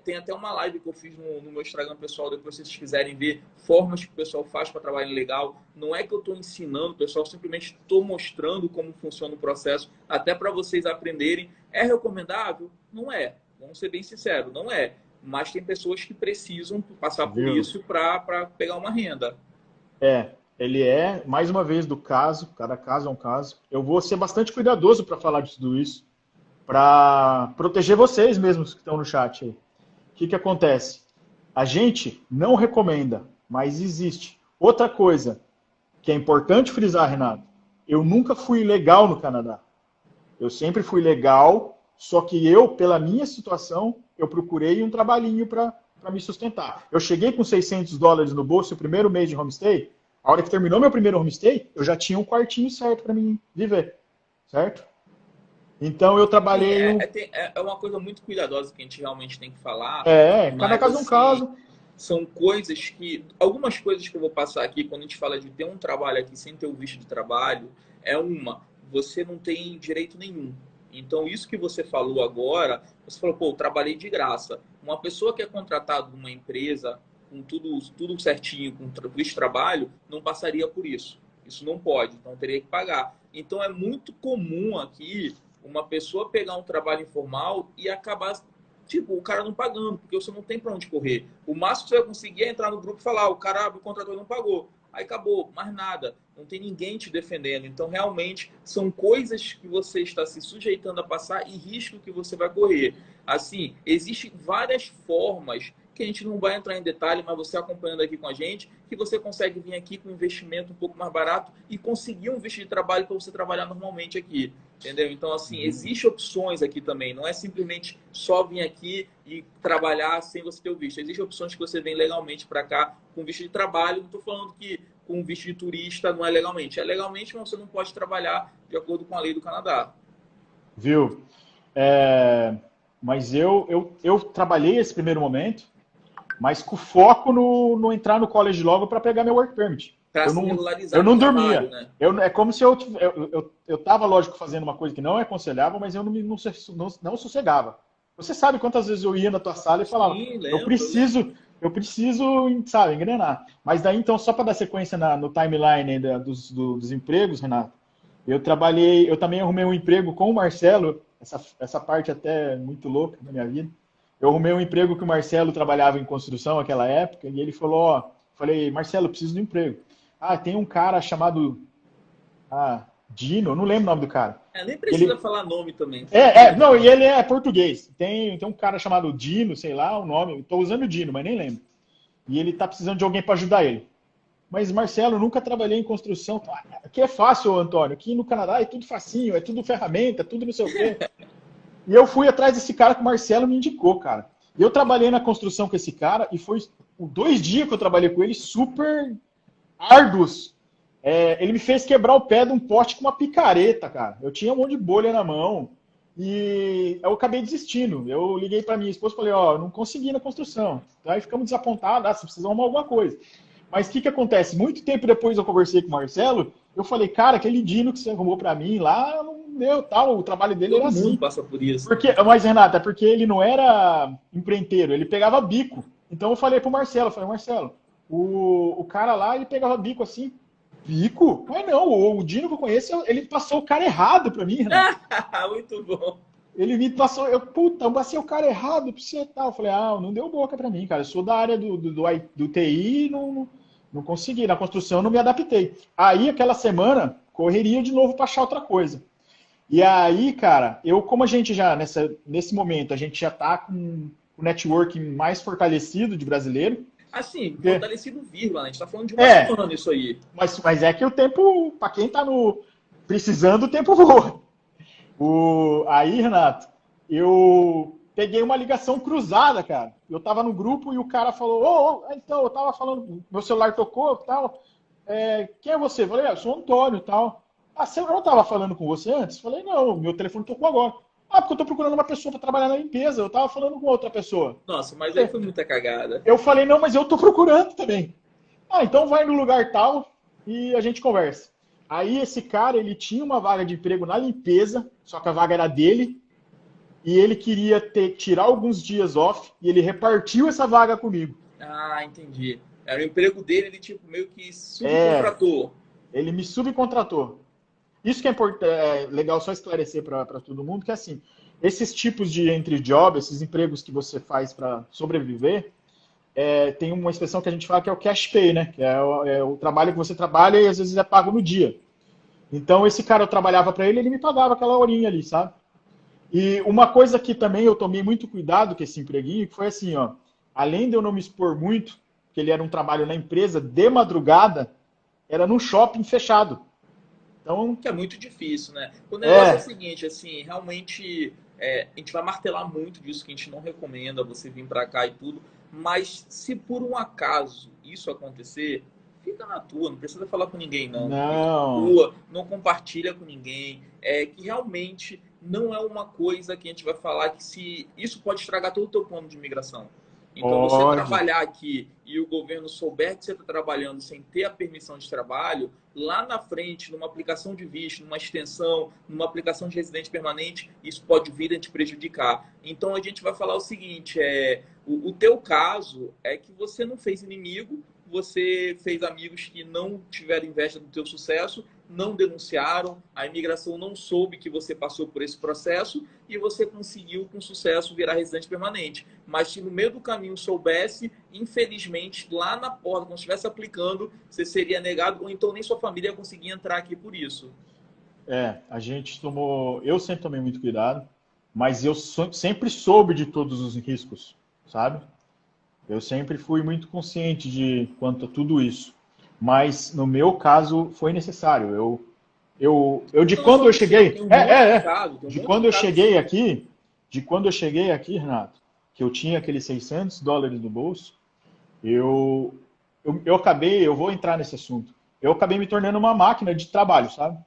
tem até uma live que eu fiz no meu Instagram pessoal. Depois, se vocês quiserem ver formas que o pessoal faz para trabalhar legal. Não é que eu estou ensinando, pessoal, simplesmente estou mostrando como funciona o processo, até para vocês aprenderem. É recomendável? Não é. Vamos ser bem sinceros, não é. Mas tem pessoas que precisam passar por Viu? isso para pegar uma renda. Ele mais uma vez, do caso, cada caso é um caso. Eu vou ser bastante cuidadoso para falar de tudo isso, para proteger vocês mesmos que estão no chat aí. O que acontece? A gente não recomenda, mas existe. Outra coisa que é importante frisar, Renato, eu nunca fui legal no Canadá. Eu sempre fui legal, só que pela minha situação, eu procurei um trabalhinho para me sustentar. Eu cheguei com $600 no bolso o primeiro mês de homestay. A hora que terminou meu primeiro homestay, eu já tinha um quartinho certo para mim viver, certo? Então eu Sim, trabalhei é uma coisa muito cuidadosa que a gente realmente tem que falar, cada mas caso é um assim, caso. são coisas que. Algumas coisas que eu vou passar aqui, quando a gente fala de ter um trabalho aqui sem ter o visto de trabalho, você não tem direito nenhum. Então, isso que você falou agora, você falou, pô, eu trabalhei de graça. Uma pessoa que é contratada numa empresa, com tudo certinho, com visto de trabalho, não passaria por isso. Isso não pode, então teria que pagar. Então, é muito comum aqui uma pessoa pegar um trabalho informal e acabar, tipo, o cara não pagando, porque você não tem para onde correr. O máximo que você vai conseguir é entrar no grupo e falar, o cara me contratou e não pagou. Aí acabou, mais nada. Não tem ninguém te defendendo. Então, realmente, são coisas que você está se sujeitando a passar e risco que você vai correr. Assim, existem várias formas que a gente não vai entrar em detalhe, mas você acompanhando aqui com a gente, que você consegue vir aqui com um investimento um pouco mais barato e conseguir um visto de trabalho para você trabalhar normalmente aqui. Entendeu? Então, assim, existem opções aqui também. Não é simplesmente só vir aqui e trabalhar sem você ter o visto. Existem opções que você vem legalmente para cá com visto de trabalho. Não estou falando que com visto de turista não é legalmente. É legalmente, mas você não pode trabalhar de acordo com a lei do Canadá. Viu? Mas eu trabalhei esse primeiro momento, mas com foco no entrar no college logo para pegar meu work permit. Para Eu se não, regularizar eu não no trabalho, dormia. né? É como se eu tava, lógico, fazendo uma coisa que não é aconselhável, mas eu não sossegava. Você sabe quantas vezes eu ia na tua sala e falava, Sim, eu lembro, eu preciso, lembro. eu preciso, sabe, engrenar. Mas daí, então, só para dar sequência no timeline ainda dos empregos, Renato, eu também arrumei um emprego com o Marcelo, essa parte até é muito louca na minha vida. Eu arrumei um emprego que o Marcelo trabalhava em construção naquela época, e ele falou, ó, Falei, Marcelo, eu preciso de um emprego. Ah, tem um cara chamado Dino, eu não lembro o nome do cara. Nem precisa falar nome também. Não, e ele é português. Tem um cara chamado Dino, sei lá o nome, estou usando o Dino, mas nem lembro. E ele está precisando de alguém para ajudar ele. Mas, Marcelo, eu nunca trabalhei em construção. Aqui é fácil, Antônio. Aqui no Canadá é tudo facinho, é tudo ferramenta, tudo não sei o quê. E eu fui atrás desse cara que o Marcelo me indicou, cara. E eu trabalhei na construção com esse cara e foi 2 dias que eu trabalhei com ele super árduos. Ele me fez quebrar o pé de um pote com uma picareta, cara. Eu tinha um monte de bolha na mão e eu acabei desistindo. Eu liguei para minha esposa e falei, não consegui na construção. Então, aí ficamos desapontados, você precisa arrumar alguma coisa. Mas o que acontece? Muito tempo depois eu conversei com o Marcelo, eu falei, cara, aquele Dino que você arrumou para mim lá, não deu, tal, o trabalho dele era assim. Todo mundo passa por isso. Mas, Renata, é porque ele não era empreiteiro, ele pegava bico. Então eu falei pro Marcelo, Marcelo, o cara lá, ele pegava bico assim, bico? Mas não, o Dino que eu conheço, ele passou o cara errado para mim, Renata. Muito bom. Ele me passou, eu passei o cara errado pra você e tal. Eu falei, não deu boca pra mim, cara. Eu sou da área do TI e não consegui. Na construção eu não me adaptei. Aí, aquela semana, correria de novo pra achar outra coisa. E aí, cara, como a gente já, nesse momento, a gente já tá com o networking mais fortalecido de brasileiro. Assim, fortalecido, vírgula, né? A gente tá falando de uma semana isso aí. Mas é que o tempo, pra quem tá precisando, o tempo voa. Aí, Renato, eu peguei uma ligação cruzada, cara. Eu tava no grupo e o cara falou, então, eu tava falando, meu celular tocou e tal. Quem é você? Eu falei, eu sou o Antônio e tal. Você não tava falando com você antes? Eu falei, não, meu telefone tocou agora. Porque eu tô procurando uma pessoa para trabalhar na limpeza. Eu tava falando com outra pessoa. Nossa, mas aí foi muita cagada. Eu falei, não, mas eu tô procurando também. Então vai no lugar tal e a gente conversa. Aí esse cara, ele tinha uma vaga de emprego na limpeza, só que a vaga era dele, e ele queria tirar alguns dias off, e ele repartiu essa vaga comigo. Entendi. Era o emprego dele, ele tipo meio que subcontratou. Ele me subcontratou. Isso que é legal só esclarecer para todo mundo, que assim, esses tipos de entre-job, esses empregos que você faz para sobreviver, tem uma expressão que a gente fala que é o cash pay, né? Que é o trabalho que você trabalha e às vezes é pago no dia. Então, esse cara, eu trabalhava para ele, ele me pagava aquela horinha ali, sabe? E uma coisa que também eu tomei muito cuidado com esse empreguinho, que foi assim, além de eu não me expor muito, que ele era um trabalho na empresa, de madrugada, era num shopping fechado. Então, que é muito difícil, né? O negócio é o seguinte, assim, realmente a gente vai martelar muito disso, que a gente não recomenda você vir para cá e tudo, mas se por um acaso isso acontecer, fica na tua, não precisa falar com ninguém, não. Não. Fica na tua, não compartilha com ninguém. Que realmente não é uma coisa que a gente vai falar que isso pode estragar todo o teu plano de imigração. Então, você trabalhar aqui e o governo souber que você está trabalhando sem ter a permissão de trabalho, lá na frente, numa aplicação de visto, numa extensão, numa aplicação de residente permanente, isso pode vir a te prejudicar. Então, a gente vai falar o seguinte, o teu caso é que você não fez inimigo, você fez amigos que não tiveram inveja do teu sucesso, não denunciaram, a imigração não soube que você passou por esse processo e você conseguiu com sucesso virar residente permanente. Mas se no meio do caminho soubesse, infelizmente, lá na porta, quando estivesse aplicando, você seria negado, ou então nem sua família ia conseguir entrar aqui por isso. Eu sempre tomei muito cuidado, mas eu sempre soube de todos os riscos, sabe? Eu sempre fui muito consciente quanto a tudo isso. Mas, no meu caso, foi necessário. De quando eu cheguei... De quando eu cheguei aqui, Renato, que eu tinha aqueles $600 no bolso, eu vou entrar nesse assunto, eu acabei me tornando uma máquina de trabalho, sabe?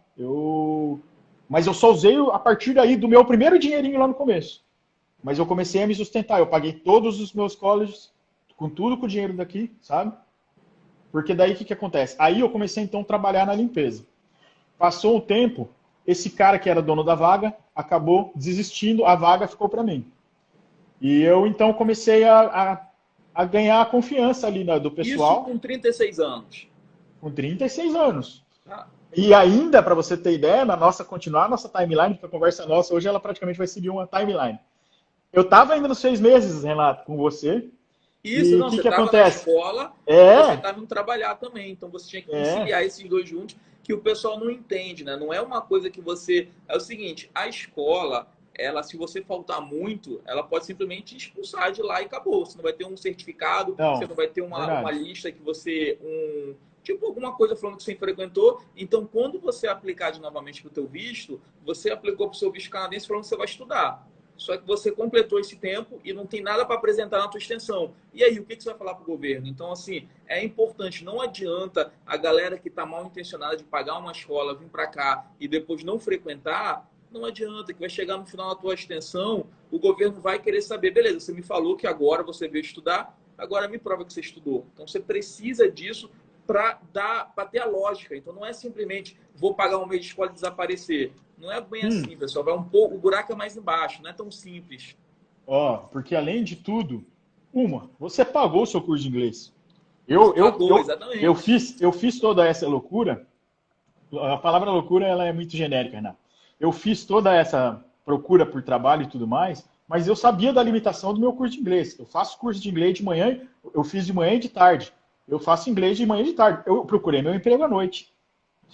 Mas eu só usei a partir daí do meu primeiro dinheirinho lá no começo. Mas eu comecei a me sustentar, eu paguei todos os meus colleges, com tudo com o dinheiro daqui, sabe? Porque daí o que acontece? Aí eu comecei então a trabalhar na limpeza. Passou um tempo, esse cara que era dono da vaga acabou desistindo, a vaga ficou para mim. E eu então comecei a ganhar a confiança ali do pessoal. Isso com 36 anos? Com 36 anos. E ainda, para você ter ideia, continuar a nossa timeline, porque a conversa nossa hoje ela praticamente vai seguir uma timeline. Eu estava ainda nos 6 meses, Renato, com você. Isso, E o não, que você que estava na acontece? escola e você É, estava indo trabalhar também. Então você tinha que é. conciliar esses dois juntos, que o pessoal não entende, né? Não é uma coisa que você. É o seguinte, a escola, ela, se você faltar muito, ela pode simplesmente te expulsar de lá e acabou. Você não vai ter um certificado, você Não, não vai ter uma verdade. lista que você. Tipo, alguma coisa falando que você frequentou. Então, quando você aplicar de novamente para o teu visto, você aplicou para o seu visto canadense falando que você vai estudar. Só que você completou esse tempo e não tem nada para apresentar na tua extensão. E aí, o que você vai falar para o governo? Então, assim, é importante, não adianta a galera que está mal intencionada de pagar uma escola, vir para cá e depois não frequentar, não adianta, que vai chegar no final da tua extensão, o governo vai querer saber, beleza, você me falou que agora você veio estudar, agora me prova que você estudou. Então, você precisa disso para ter a lógica. Então, não é simplesmente vou pagar um mês de escola e desaparecer. Não é bem Hum, assim, pessoal. Vai um pouco, o buraco é mais embaixo, não é tão simples. ó, porque além de tudo, você pagou o seu curso de inglês. Eu, eu, Pagou, eu, exatamente. eu fiz toda essa loucura. A palavra loucura ela é muito genérica, Renato. Eu fiz toda essa procura por trabalho e tudo mais, mas eu sabia da limitação do meu curso de inglês. Eu faço curso de inglês de manhã, eu fiz de manhã e de tarde. Eu faço inglês de manhã e de tarde. Eu procurei meu emprego à noite,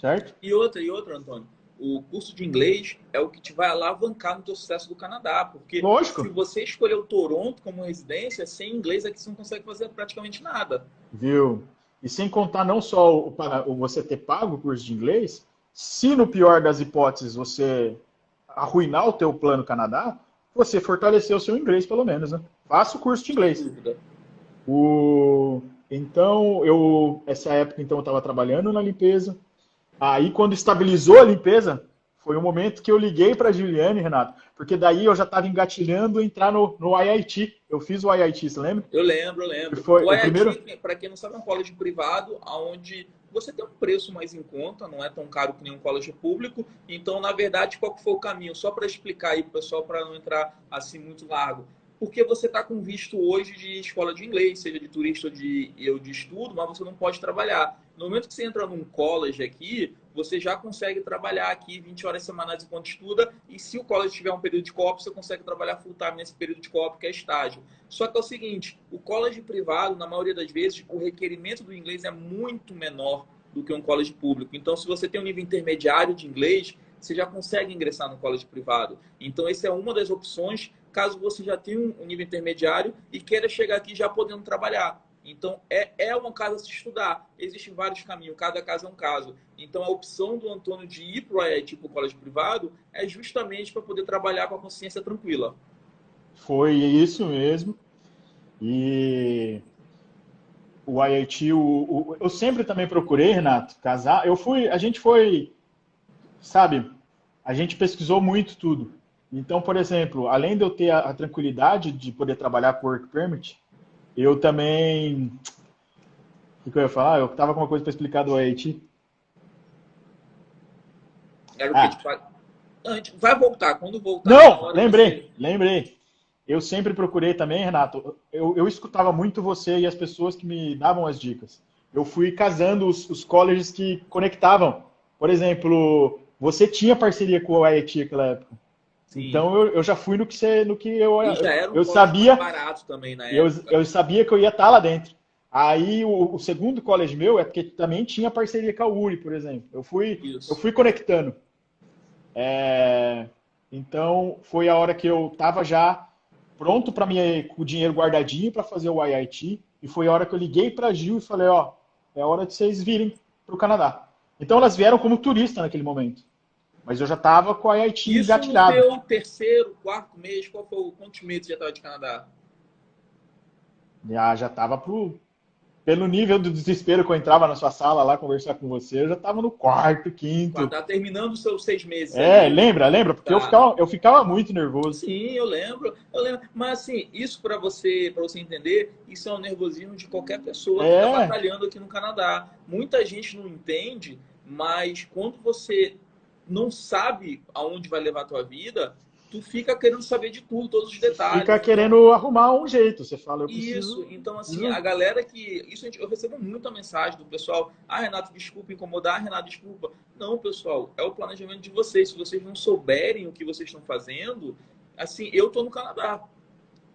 certo? E outra, Antônio, o curso de inglês é o que te vai alavancar no teu sucesso do Canadá, porque se Lógico, você escolher o Toronto como residência, sem inglês aqui você não consegue fazer praticamente nada. viu? E sem contar não só você ter pago o curso de inglês, se no pior das hipóteses você arruinar o teu plano Canadá, você fortaleceu o seu inglês pelo menos, né? Faça o curso de Sem inglês. dúvida. Então, essa época, então, eu estava trabalhando na limpeza. Aí, quando estabilizou a limpeza, foi o momento que eu liguei para a Juliane, Renato, porque daí eu já estava engatilhando entrar no IIT. Eu fiz o IIT, você lembra? Eu lembro, eu Que lembro. foi O o primeiro. IIT, para quem não sabe, é um college privado, onde você tem um preço mais em conta, não é tão caro que nenhum college público. Então, na verdade, qual que foi o caminho? Só para explicar aí para o pessoal, para não entrar assim muito largo. Porque você está com visto hoje de escola de inglês, seja de turista ou de estudo, mas você não pode trabalhar. No momento que você entra num college aqui, você já consegue trabalhar aqui 20 horas semanais enquanto estuda, e se o college tiver um período de co-op, você consegue trabalhar full time nesse período de co-op, que é estágio. Só que é o seguinte, o college privado, na maioria das vezes, o requerimento do inglês é muito menor do que um college público. Então, se você tem um nível intermediário de inglês, você já consegue ingressar no college privado. Então, essa é uma das opções, caso você já tenha um nível intermediário e queira chegar aqui já podendo trabalhar. Então, é uma casa a se estudar. Existem vários caminhos, cada caso é um caso. Então, a opção do Antônio de ir para o IIT, para o colégio privado, é justamente para poder trabalhar com a consciência tranquila. Foi isso mesmo. E o IIT, eu sempre também procurei, Renato, casar. A gente foi, sabe, a gente pesquisou muito tudo. Então, por exemplo, além de eu ter a tranquilidade de poder trabalhar por work permit, eu também. O que eu ia falar? Eu tava com uma coisa para explicar do IIT. Era o que? Ah, Tipo, vai voltar. Quando voltar, na não! hora você. Lembrei. Eu sempre procurei também, Renato. Eu escutava muito você e as pessoas que me davam as dicas. Eu fui casando os colleges que conectavam. Por exemplo, você tinha parceria com o IIT naquela época. Sim. Então eu já fui no que E já era um eu college mais sabia, barato também na época. eu sabia que eu ia estar lá dentro. Aí o segundo college meu é porque também tinha parceria com a URI, por exemplo. Eu Isso. fui conectando. É, então foi a hora que eu estava já pronto para mim com o dinheiro guardadinho para fazer o IIT e foi a hora que eu liguei para a Gil e falei, ó, é hora de vocês virem para o Canadá. Então elas vieram como turista naquele momento, mas eu já estava com o IIT Isso no engatilhado. teu terceiro, quarto mês, quantos meses já estava de Canadá? Já estava pelo nível do desespero que eu entrava na sua sala lá conversar com você, eu já estava no quarto, quinto. Tá terminando os seus 6 meses É, ali. lembra, porque Tá. eu ficava muito nervoso. Sim, eu lembro, eu lembro. Mas assim, isso para você entender, isso é um nervosismo de qualquer pessoa que está É, batalhando aqui no Canadá. Muita gente não entende, mas quando você não sabe aonde vai levar a tua vida, tu fica querendo saber de tudo, todos os você fica detalhes. Então, querendo arrumar um jeito. Você fala, eu isso, preciso, então assim, a preciso. galera que. Eu recebo muita mensagem do pessoal. Ah, Renato, desculpa incomodar, Renato, desculpa. Não, pessoal, é o planejamento de vocês. Se vocês não souberem o que vocês estão fazendo, assim, eu tô no Canadá.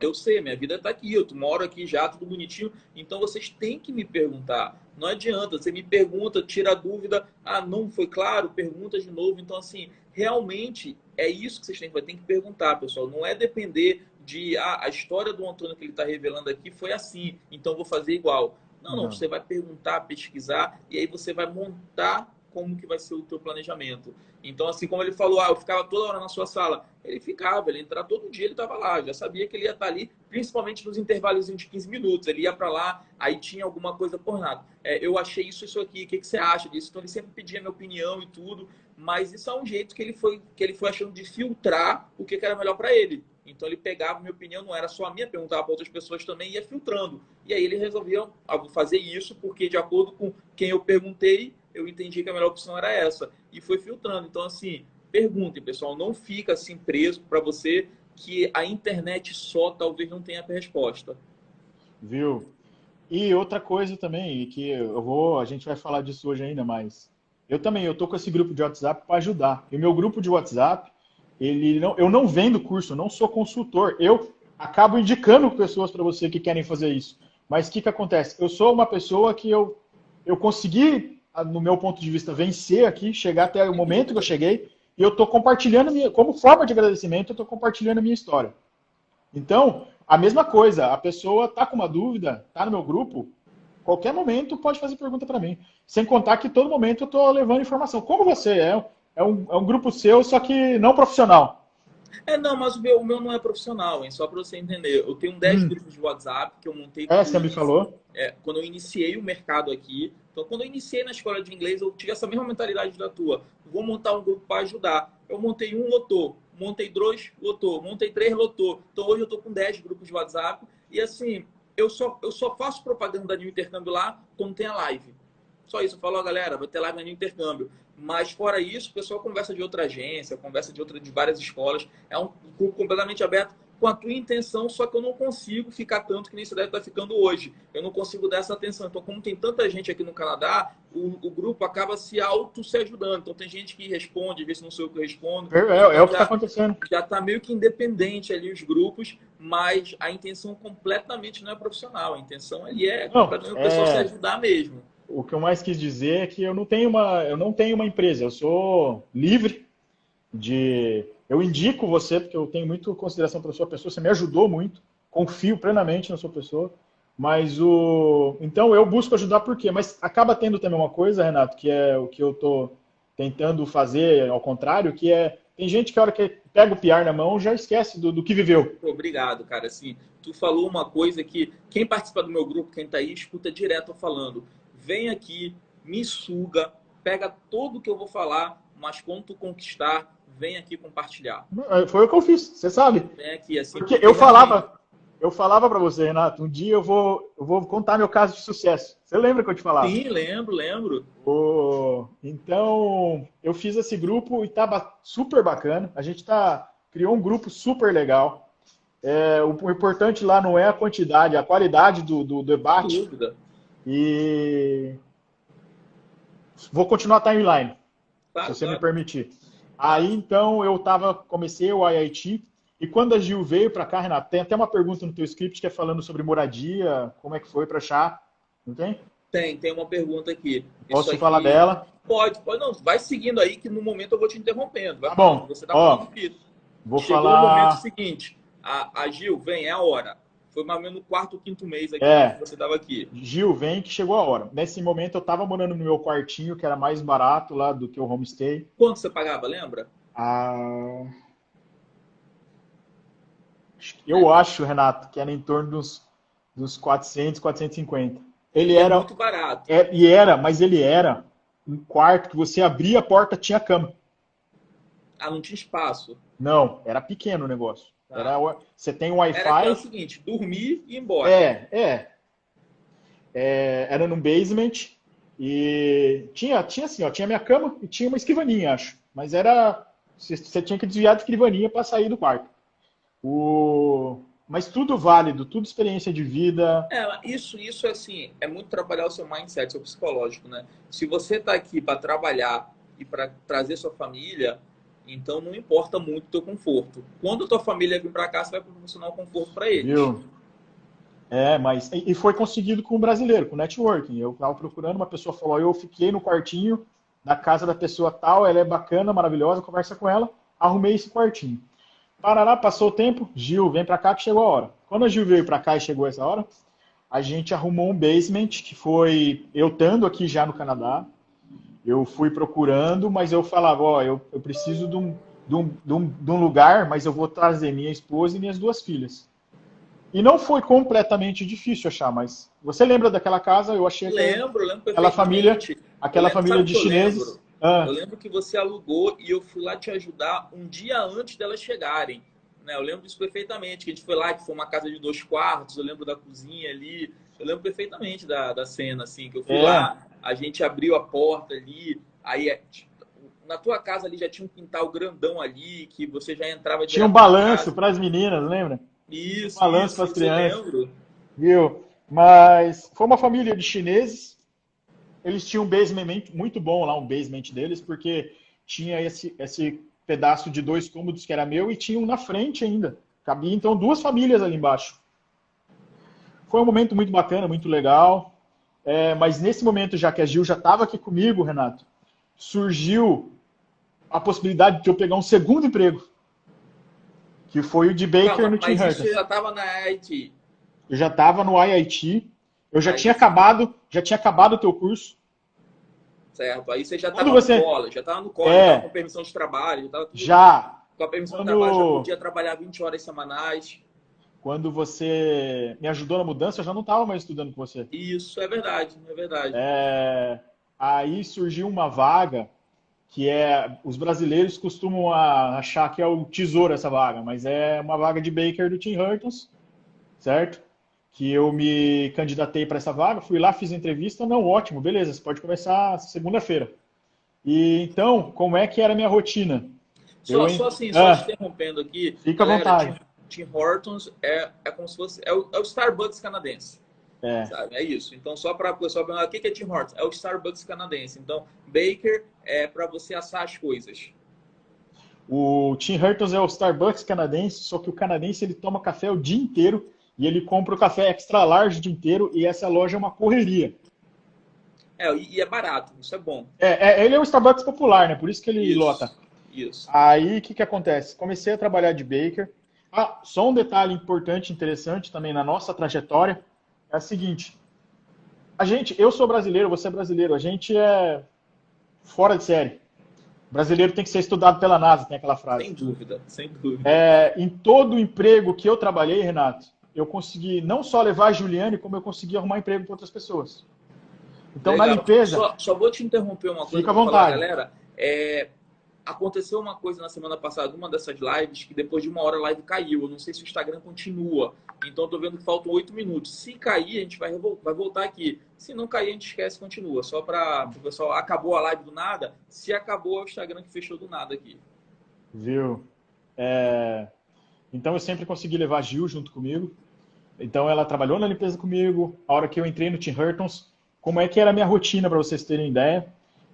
Eu sei, minha vida está aqui, eu moro aqui já, tudo bonitinho. Então vocês têm que me perguntar. Não adianta, você me pergunta, tira a dúvida, ah, não foi claro, pergunta de novo. Então, assim, realmente é isso que vocês têm que perguntar, pessoal. Não é depender de a história do Antônio que ele está revelando aqui foi assim, então vou fazer igual. Não, não, Não. você vai perguntar, pesquisar, e aí você vai montar como que vai ser o teu planejamento. Então, assim como ele falou, ah, eu ficava toda hora na sua sala. Ele ficava, ele entrava todo dia, ele estava lá. Já sabia que ele ia estar ali, principalmente nos intervalos de 15 minutos. Ele ia para lá, aí tinha alguma coisa por nada. Eu achei isso aqui, o que você acha disso? Então, ele sempre pedia minha opinião e tudo, mas isso é um jeito que ele foi achando de filtrar o que era melhor para ele. Então, ele pegava minha opinião, não era só a minha, perguntava para outras pessoas também e ia filtrando. E aí, ele resolvia fazer isso, porque de acordo com quem eu perguntei, eu entendi que a melhor opção era essa. E foi filtrando. Então, assim, perguntem, pessoal. Não fica assim preso para você que a internet só talvez não tenha a resposta. Viu? E outra coisa também, que a gente vai falar disso hoje ainda mais. Eu tô com esse grupo de WhatsApp para ajudar. E o meu grupo de WhatsApp, eu não vendo curso, eu não sou consultor. Eu acabo indicando pessoas para você que querem fazer isso. Mas o que acontece? Eu sou uma pessoa que eu consegui, no meu ponto de vista, vencer aqui, chegar até o momento que eu cheguei, e eu estou compartilhando, como forma de agradecimento, eu estou compartilhando a minha história. Então, a mesma coisa, a pessoa está com uma dúvida, está no meu grupo, qualquer momento pode fazer pergunta para mim. Sem contar que todo momento eu estou levando informação. Como você é um grupo seu, só que não profissional. Não, mas o meu não é profissional, hein? Só para você entender. Eu tenho 10 grupos de WhatsApp que eu montei Você me falou. quando eu iniciei o mercado aqui. Então, quando eu iniciei na escola de inglês, eu tive essa mesma mentalidade da tua. Vou montar um grupo para ajudar. Eu montei um, lotou. Montei dois, lotou. Montei três, lotou. Então, hoje eu estou com 10 grupos de WhatsApp. E, assim, eu só faço propaganda da New Intercâmbio lá quando tem a live. Só isso. Eu falo, ó, galera, vai ter live na New Intercâmbio. Mas, fora isso, o pessoal conversa de outra agência, conversa de várias escolas. É um grupo completamente aberto com a tua intenção, só que eu não consigo ficar tanto que nem você deve estar ficando hoje. Eu não consigo dar essa atenção. Então, como tem tanta gente aqui no Canadá, o grupo acaba se ajudando. Então, tem gente que responde, às vezes não sou eu que respondo. É o que está acontecendo. Já está meio que independente ali os grupos, mas a intenção completamente não é profissional. A intenção ali é completamente o pessoal se ajudar mesmo. O que eu mais quis dizer é que eu não tenho uma empresa, eu sou livre de. Eu indico você, porque eu tenho muito consideração pela sua pessoa, você me ajudou muito, confio plenamente na sua pessoa, mas Então eu busco ajudar por quê? Mas acaba tendo também uma coisa, Renato, que é o que eu estou tentando fazer ao contrário, que é. Tem gente que a hora que pega o PR na mão já esquece do que viveu. Obrigado, cara. Assim, tu falou uma coisa que quem participa do meu grupo, quem tá aí, escuta direto eu falando. Vem aqui, me suga, pega tudo que eu vou falar, mas quando tu conquistar, vem aqui compartilhar. Foi o que eu fiz, você sabe. Vem aqui, assim. Porque eu falava para você, Renato, um dia eu vou contar meu caso de sucesso. Você lembra que eu te falava? Sim, lembro. Então, eu fiz esse grupo e estava super bacana. A gente criou um grupo super legal. O importante lá não é a quantidade, é a qualidade do debate. Sem dúvida. E vou continuar a timeline, Claro, se você claro. me permitir. Aí, então, comecei o IIT, e quando a Gil veio para cá, Renato, tem até uma pergunta no teu script que é falando sobre moradia, como é que foi para achar, não tem? Tem uma pergunta aqui. Posso falar dela? Pode, não, vai seguindo aí que no momento eu vou te interrompendo. Vai tá bom, você tá falando isso. Vou Chegou falar... o momento seguinte, a Gil, vem, é a hora. Foi mais ou menos no quarto ou quinto mês aqui que você estava aqui. Gil, vem que chegou a hora. Nesse momento eu estava morando no meu quartinho, que era mais barato lá do que o homestay. Quanto você pagava, lembra? Eu acho, Renato, que era em torno dos 400, 450. Ele era muito barato. Mas ele era um quarto que você abria a porta, tinha cama. Não tinha espaço? Não, era pequeno o negócio. Você tem um Wi-Fi. Era o seguinte, dormir e ir embora. Era num basement e tinha assim, tinha minha cama e tinha uma escrivaninha, acho. Mas você tinha que desviar de escrivaninha para sair do quarto. Mas tudo válido, tudo experiência de vida. Isso assim, é muito trabalhar o seu mindset, seu psicológico, né? Se você está aqui para trabalhar e para trazer sua família, Então não importa muito o teu conforto. Quando a tua família vir para cá, você vai proporcionar o conforto para eles. Viu? Mas e foi conseguido com o brasileiro, com o networking. Eu estava procurando, uma pessoa falou, eu fiquei no quartinho da casa da pessoa tal, ela é bacana, maravilhosa, conversa com ela, arrumei esse quartinho. Parará, passou o tempo, Gil, vem pra cá que chegou a hora. Quando a Gil veio pra cá e chegou essa hora, a gente arrumou um basement, que foi eu estando aqui já no Canadá. Eu fui procurando, mas eu falava, ó, eu preciso de um lugar, mas eu vou trazer minha esposa e minhas 2 filhas. E não foi completamente difícil achar, mas você lembra daquela casa? Eu achei Lembro aquela família, perfeitamente. aquela família Sabe o de que eu chineses. lembro? Eu lembro que você alugou e eu fui lá te ajudar um dia antes delas chegarem. Né? Eu lembro disso perfeitamente, que a gente foi lá, que foi uma casa de 2 quartos, eu lembro da cozinha ali. Eu lembro perfeitamente da cena, assim, que eu fui lá, a gente abriu a porta ali, aí na tua casa ali já tinha um quintal grandão ali, que você já entrava Tinha um direto na balanço casa. para as meninas, lembra? Isso, Balanço para as isso eu crianças. lembro. Viu? Mas foi uma família de chineses. Eles tinham um basement muito bom lá, um basement deles, porque tinha esse pedaço de 2 cômodos que era meu e tinha um na frente ainda. Cabia então 2 famílias ali embaixo. Foi um momento muito bacana, muito legal. Mas nesse momento, já que a Gil já estava aqui comigo, Renato, surgiu a possibilidade de eu pegar um segundo emprego, que foi o de Baker no Tim Mas isso Hortons. já estava na IT. Eu já estava no IIT, eu já Aí tinha acabado o teu curso. Certo. Aí você já Quando estava no você college, já estava no college, já estava com permissão de trabalho, já estava tudo. já Com a permissão de trabalho, já podia trabalhar 20 horas semanais. Quando você me ajudou na mudança, eu já não estava mais estudando com você. Isso, é verdade, é verdade. Aí surgiu uma vaga que os brasileiros costumam achar que é o tesouro essa vaga, mas é uma vaga de Baker do Tim Hortons, certo? Que eu me candidatei para essa vaga, fui lá, fiz a entrevista, não, ótimo, beleza, você pode começar segunda-feira. E então, como é que era a minha rotina? Só te interrompendo aqui, fica à vontade. Tim Hortons é como se fosse, é o Starbucks canadense. Sabe? É isso. Então, só para o pessoal perguntar, o que é Tim Hortons? É o Starbucks canadense. Então, Baker é para você assar as coisas. O Tim Hortons é o Starbucks canadense, só que o canadense ele toma café o dia inteiro e ele compra o café extra large o dia inteiro e essa loja é uma correria. E é barato, isso é bom. Ele é um Starbucks popular, né? Por isso que ele lota. Isso. Aí, o que acontece? Comecei a trabalhar de Baker. Só um detalhe importante, interessante também na nossa trajetória, é o seguinte. Eu sou brasileiro, você é brasileiro, a gente é fora de série. Brasileiro tem que ser estudado pela NASA, tem aquela frase. Sem dúvida, sem dúvida. Em todo emprego que eu trabalhei, Renato, eu consegui não só levar a Juliane, como eu consegui arrumar emprego para outras pessoas. Então, legal. Na limpeza... Só vou te interromper uma coisa. Fica à vontade. Galera, aconteceu uma coisa na semana passada, uma dessas lives, que depois de 1 hora a live caiu. Eu não sei se o Instagram continua. Então, eu tô vendo que faltam 8 minutos. Se cair, a gente vai voltar aqui. Se não cair, a gente esquece e continua. Só para o pessoal, acabou a live do nada. Se acabou, é o Instagram que fechou do nada aqui. Viu? Então, eu sempre consegui levar a Gil junto comigo. Então, ela trabalhou na limpeza comigo. A hora que eu entrei no Tim Hortons, como é que era a minha rotina, para vocês terem ideia?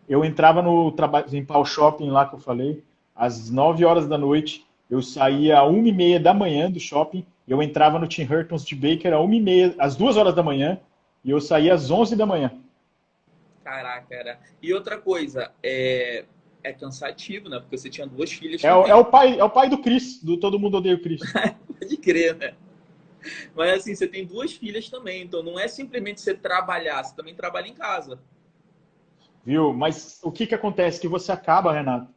Eu entrava no limpar o shopping lá que eu falei, às 9 horas da noite, eu saía às 1h30 da manhã do shopping, eu entrava no Tim Hortons de Baker às 2 horas da manhã, e eu saía às 11 da manhã. Caraca, era. E outra coisa, é cansativo, né? Porque você tinha 2 filhas também. É o pai do Chris, do Todo Mundo Odeia o Chris. Pode crer, né? Mas assim, você tem 2 filhas também, então não é simplesmente você trabalhar, você também trabalha em casa. Viu? Mas o que acontece? Que você acaba, Renato,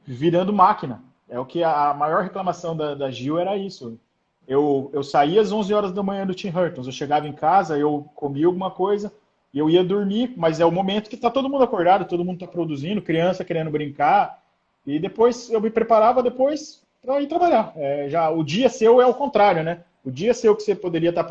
virando máquina. É o que a maior reclamação da Gil era isso. Eu saía às 11 horas da manhã do Tim Hortons, eu chegava em casa, eu comia alguma coisa, e eu ia dormir, mas é o momento que está todo mundo acordado, todo mundo está produzindo, criança querendo brincar, e depois eu me preparava depois para ir trabalhar. O dia seu é o contrário, né? O dia seu que você poderia estar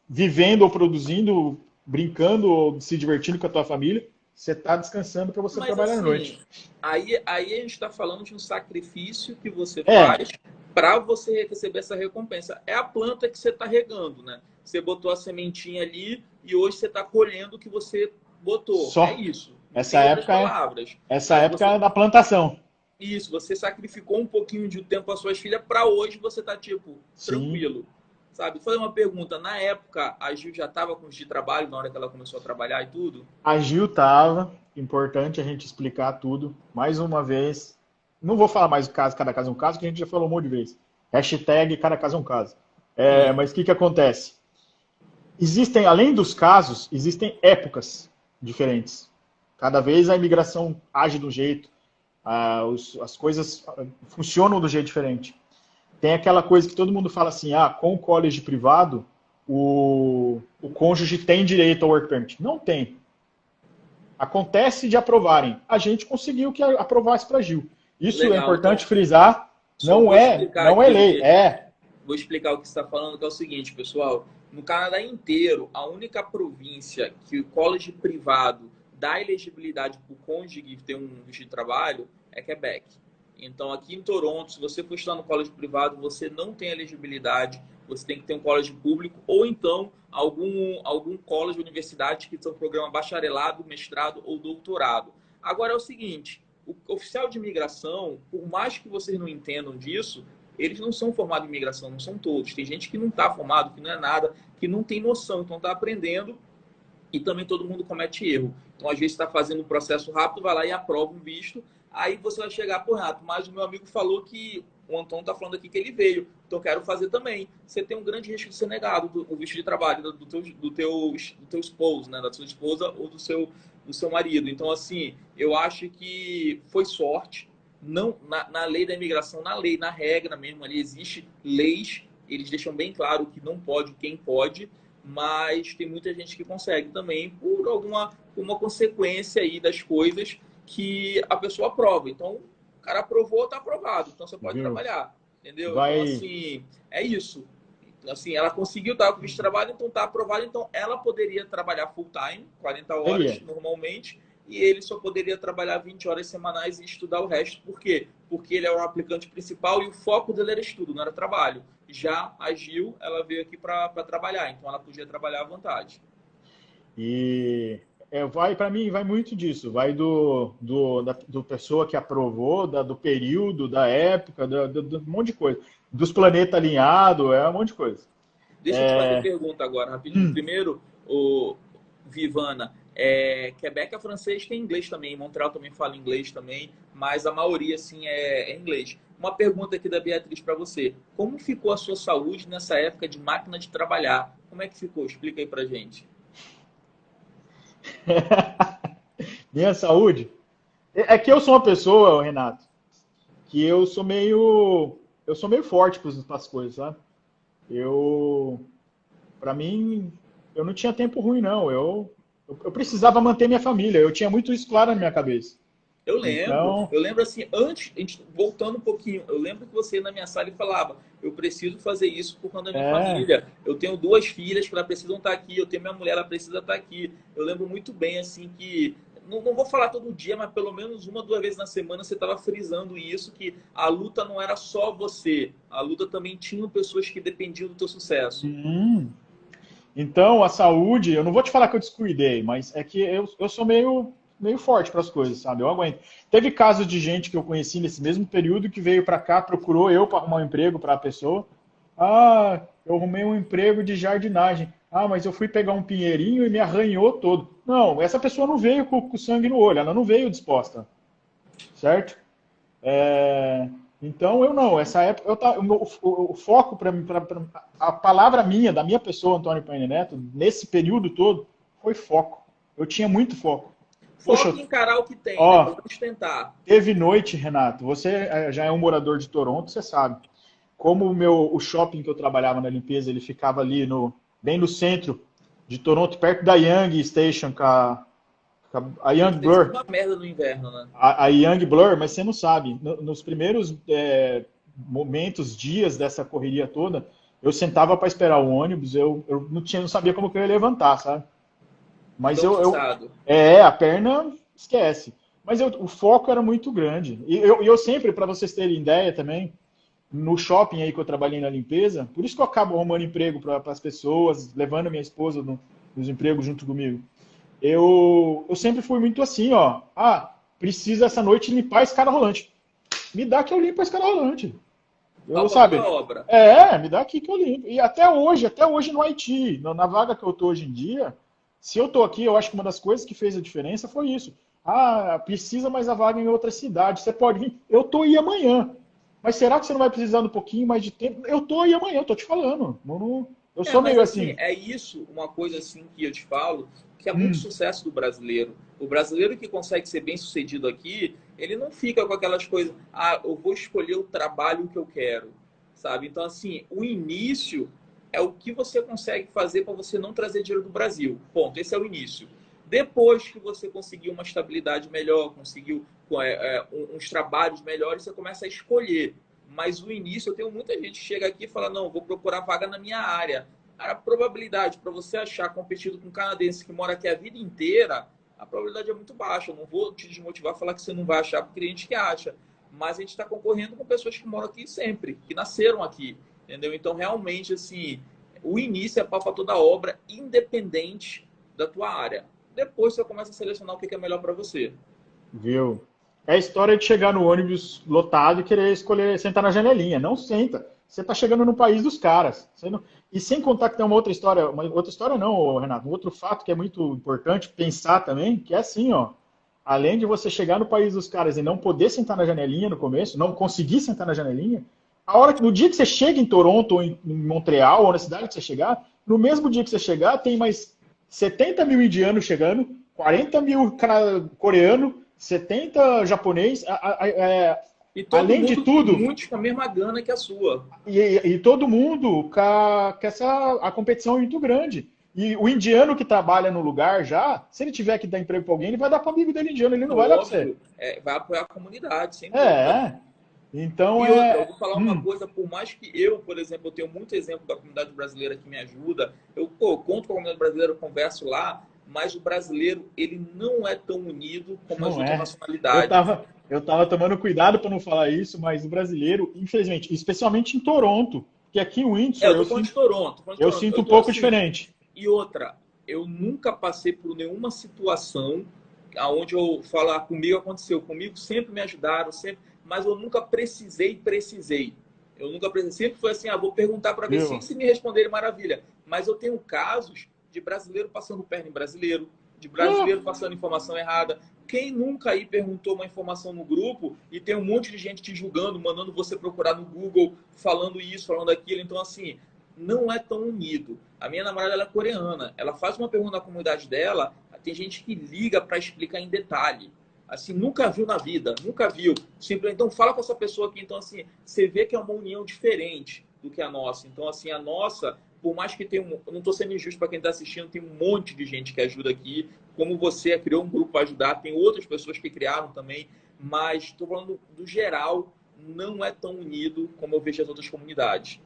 vivendo ou produzindo, brincando ou se divertindo com a tua família, você está descansando para você trabalhar à noite. Aí a gente está falando de um sacrifício que você faz para você receber essa recompensa. É a planta que você está regando, né? Você botou a sementinha ali e hoje você está colhendo o que você botou. É isso. Essa época é da plantação. Isso, você sacrificou um pouquinho de tempo às suas filhas para hoje você tá, tipo, Sim. tranquilo. Sabe? Foi uma pergunta. Na época, a Gil já estava com os de trabalho, na hora que ela começou a trabalhar e tudo? A Gil tava, importante a gente explicar tudo. Mais uma vez, não vou falar mais o caso, cada caso é um caso, que a gente já falou um monte de vezes. Hashtag cada caso é um caso. Sim. Mas o que acontece? Existem, além dos casos, existem épocas diferentes. Cada vez a imigração age de um jeito, as coisas funcionam do jeito diferente. Tem aquela coisa que todo mundo fala assim, com o college privado, o cônjuge tem direito ao work permit. Não tem. Acontece de aprovarem. A gente conseguiu que aprovasse para Gil. Isso é Legal. importante Então, frisar, só vou explicar não é lei, aqui. Vou explicar o que você está falando, que é o seguinte, pessoal. No Canadá inteiro, a única província que o college privado dá elegibilidade para o cônjuge ter um visto de trabalho é Quebec. Então, aqui em Toronto, se você for estudar no college privado, você não tem elegibilidade, você tem que ter um college público ou então algum college, universidade que são programa bacharelado, mestrado ou doutorado. Agora é o seguinte, o oficial de imigração, por mais que vocês não entendam disso, eles não são formados em imigração, não são todos. Tem gente que não está formado, que não é nada, que não tem noção, então está aprendendo e também todo mundo comete erro. Então, às vezes, está fazendo um processo rápido, vai lá e aprova um visto, aí você vai chegar, pô, Renato, mas o meu amigo falou que o Antônio está falando aqui que ele veio, então eu quero fazer também. Você tem um grande risco de ser negado o visto de trabalho do teu esposo, né, da sua esposa ou do seu marido. Então, assim, eu acho que foi sorte. Não, na lei da imigração, na regra mesmo, ali existe leis, eles deixam bem claro que não pode, quem pode, mas tem muita gente que consegue também por uma consequência aí das coisas que a pessoa aprova. Então, o cara aprovou, está aprovado, então você pode viu? trabalhar, entendeu? Então, Vai. assim, é isso. Assim, ela conseguiu estar com o visto de trabalho, então está aprovado, então ela poderia trabalhar full time, 40 horas Teria. normalmente, e ele só poderia trabalhar 20 horas semanais e estudar o resto. Por quê? Porque ele é o aplicante principal e o foco dele era estudo, não era trabalho. Já a Gil, ela veio aqui para trabalhar, então ela podia trabalhar à vontade. E vai para mim, vai muito disso. Vai do pessoa que aprovou, do período, da época, do um monte de coisa. Dos planetas alinhados, um monte de coisa. Deixa eu te fazer pergunta agora, rapidinho. Primeiro, o Vivana, Quebec é francês, tem inglês também, Montreal também fala inglês também, mas a maioria, assim, é inglês. Uma pergunta aqui da Beatriz para você. Como ficou a sua saúde nessa época de máquina de trabalhar? Como é que ficou? Explica aí pra gente. Minha saúde. É que eu sou uma pessoa, Renato, que eu sou meio forte para as coisas, sabe? Eu, para mim, eu não tinha tempo ruim, não. Eu precisava manter minha família. Eu tinha muito isso claro na minha cabeça. Então, Eu lembro assim, antes, a gente, voltando um pouquinho, eu lembro que você ia na minha sala e falava, eu preciso fazer isso por conta da minha é, família. Eu tenho duas filhas que elas precisam estar aqui, eu tenho minha mulher, ela precisa estar aqui. Eu lembro muito bem, assim, que, não vou falar todo dia, mas pelo menos uma, duas vezes na semana você estava frisando isso, que a luta não era só você, a luta também tinha pessoas que dependiam do teu sucesso. então, a saúde, eu não vou te falar que eu descuidei, mas é que eu sou meio forte para as coisas, sabe? Eu aguento. Teve casos de gente que eu conheci nesse mesmo período que veio para cá, procurou eu para arrumar um emprego para a pessoa. Eu arrumei um emprego de jardinagem. Mas eu fui pegar um pinheirinho e me arranhou todo. Não, essa pessoa não veio com sangue no olho, ela não veio disposta, certo? Então eu não, essa época o foco para a palavra minha, da minha pessoa, Antônio Paine Neto, nesse período todo, foi foco. Eu tinha muito foco. Foque Poxa, em encarar o que tem, né? ó, Vamos tentar. teve noite, Renato. Você já é um morador de Toronto, você sabe. Como o shopping que eu trabalhava na limpeza, ele ficava ali bem no centro de Toronto, perto da Yonge Station, com a Yonge Deve ser Blur. uma merda no inverno, né? A Young Blur, mas você não sabe. Nos primeiros momentos, dias dessa correria toda, eu sentava para esperar o ônibus, eu não sabia como que eu ia levantar, sabe? Mas Tão cansado. a perna, esquece. Mas o foco era muito grande. E eu sempre, para vocês terem ideia também, no shopping aí que eu trabalhei na limpeza, por isso que eu acabo arrumando emprego para as pessoas, levando minha esposa nos empregos junto comigo. Eu sempre fui muito assim, ó. Precisa essa noite limpar a escada rolante. me dá que eu limpo a escada rolante. Eu, Palpa sabe? toda obra. Me dá aqui que eu limpo. E até hoje no Haiti, na vaga que eu tô hoje em dia, se eu tô aqui, eu acho que uma das coisas que fez a diferença foi isso. Ah, precisa mais a vaga em outra cidade. Você pode vir. Eu tô aí amanhã. Mas será que você não vai precisar de um pouquinho mais de tempo? Eu tô aí amanhã, eu tô te falando. Eu sou Mas meio assim, assim. é isso, uma coisa assim que eu te falo, que é muito Hum, sucesso do brasileiro. O brasileiro que consegue ser bem sucedido aqui, ele não fica com aquelas coisas, eu vou escolher o trabalho que eu quero, sabe? Então, assim, o início é o que você consegue fazer para você não trazer dinheiro do Brasil. Ponto. Esse é o início. Depois que você conseguiu uma estabilidade melhor, conseguiu uns trabalhos melhores, você começa a escolher. Mas o início, eu tenho muita gente que chega aqui e fala, não, vou procurar vaga na minha área. A probabilidade para você achar competido com um canadense que mora aqui a vida inteira, a probabilidade é muito baixa. Eu não vou te desmotivar a falar que você não vai achar, porque tem gente que acha. Mas a gente está concorrendo com pessoas que moram aqui sempre, que nasceram aqui, entendeu? Então, realmente, assim, o início é pau para toda obra, independente da tua área. Depois você começa a selecionar o que é melhor para você. viu? É a história de chegar no ônibus lotado e querer escolher sentar na janelinha. Não senta. Você está chegando no país dos caras. E sem contar que tem uma outra história não, Renato, um outro fato que é muito importante pensar também, que é assim, ó. Além de você chegar no país dos caras e não poder sentar na janelinha no começo, não conseguir sentar na janelinha, no dia que você chega em Toronto, ou em Montreal, ou na cidade que você chegar, no mesmo dia que você chegar, tem mais 70 mil indianos chegando, 40 mil coreanos, 70 japonês, E todo além de mundo, tudo, muitos com a mesma gana que a sua. e todo mundo com a competição é muito grande. E o indiano que trabalha no lugar já, se ele tiver que dar emprego para alguém, ele vai dar para amigo dele indiano, ele não vai dar para você. Óbvio, vai apoiar a comunidade, sem dúvida. É, então E outra, eu é. vou falar uma coisa, por mais que eu, por exemplo, eu tenho muito exemplo da comunidade brasileira que me ajuda, conto com a comunidade brasileira, eu converso lá, mas o brasileiro, ele não é tão unido como as Não outras é. Eu nacionalidades. tava, eu tava tomando cuidado para não falar isso, mas o brasileiro, infelizmente, especialmente em Toronto, que aqui em Windsor Eu tô falando de Toronto, tô falando de eu Toronto. sinto Eu um tô pouco assim. diferente. E outra, eu nunca passei por nenhuma situação aonde eu falar comigo aconteceu. Comigo sempre me ajudaram, sempre, mas eu nunca precisei. Eu nunca precisei. Sempre foi assim, vou perguntar para ver Viu? se me responderem, maravilha. Mas eu tenho casos de brasileiro passando perna em brasileiro, de Ah, brasileiro passando informação errada. Quem nunca aí perguntou uma informação no grupo e tem um monte de gente te julgando, mandando você procurar no Google, falando isso, falando aquilo. Então, assim, não é tão unido. A minha namorada ela é coreana. Ela faz uma pergunta na comunidade dela, tem gente que liga para explicar em detalhe. Assim, nunca viu na vida, nunca viu. Simplesmente, então fala com essa pessoa aqui. Então, assim, você vê que é uma união diferente do que a nossa. Então, assim, a nossa, por mais que tenha eu não estou sendo injusto para quem está assistindo, tem um monte de gente que ajuda aqui. Como você criou um grupo para ajudar, tem outras pessoas que criaram também. Mas estou falando do geral, não é tão unido como eu vejo as outras comunidades.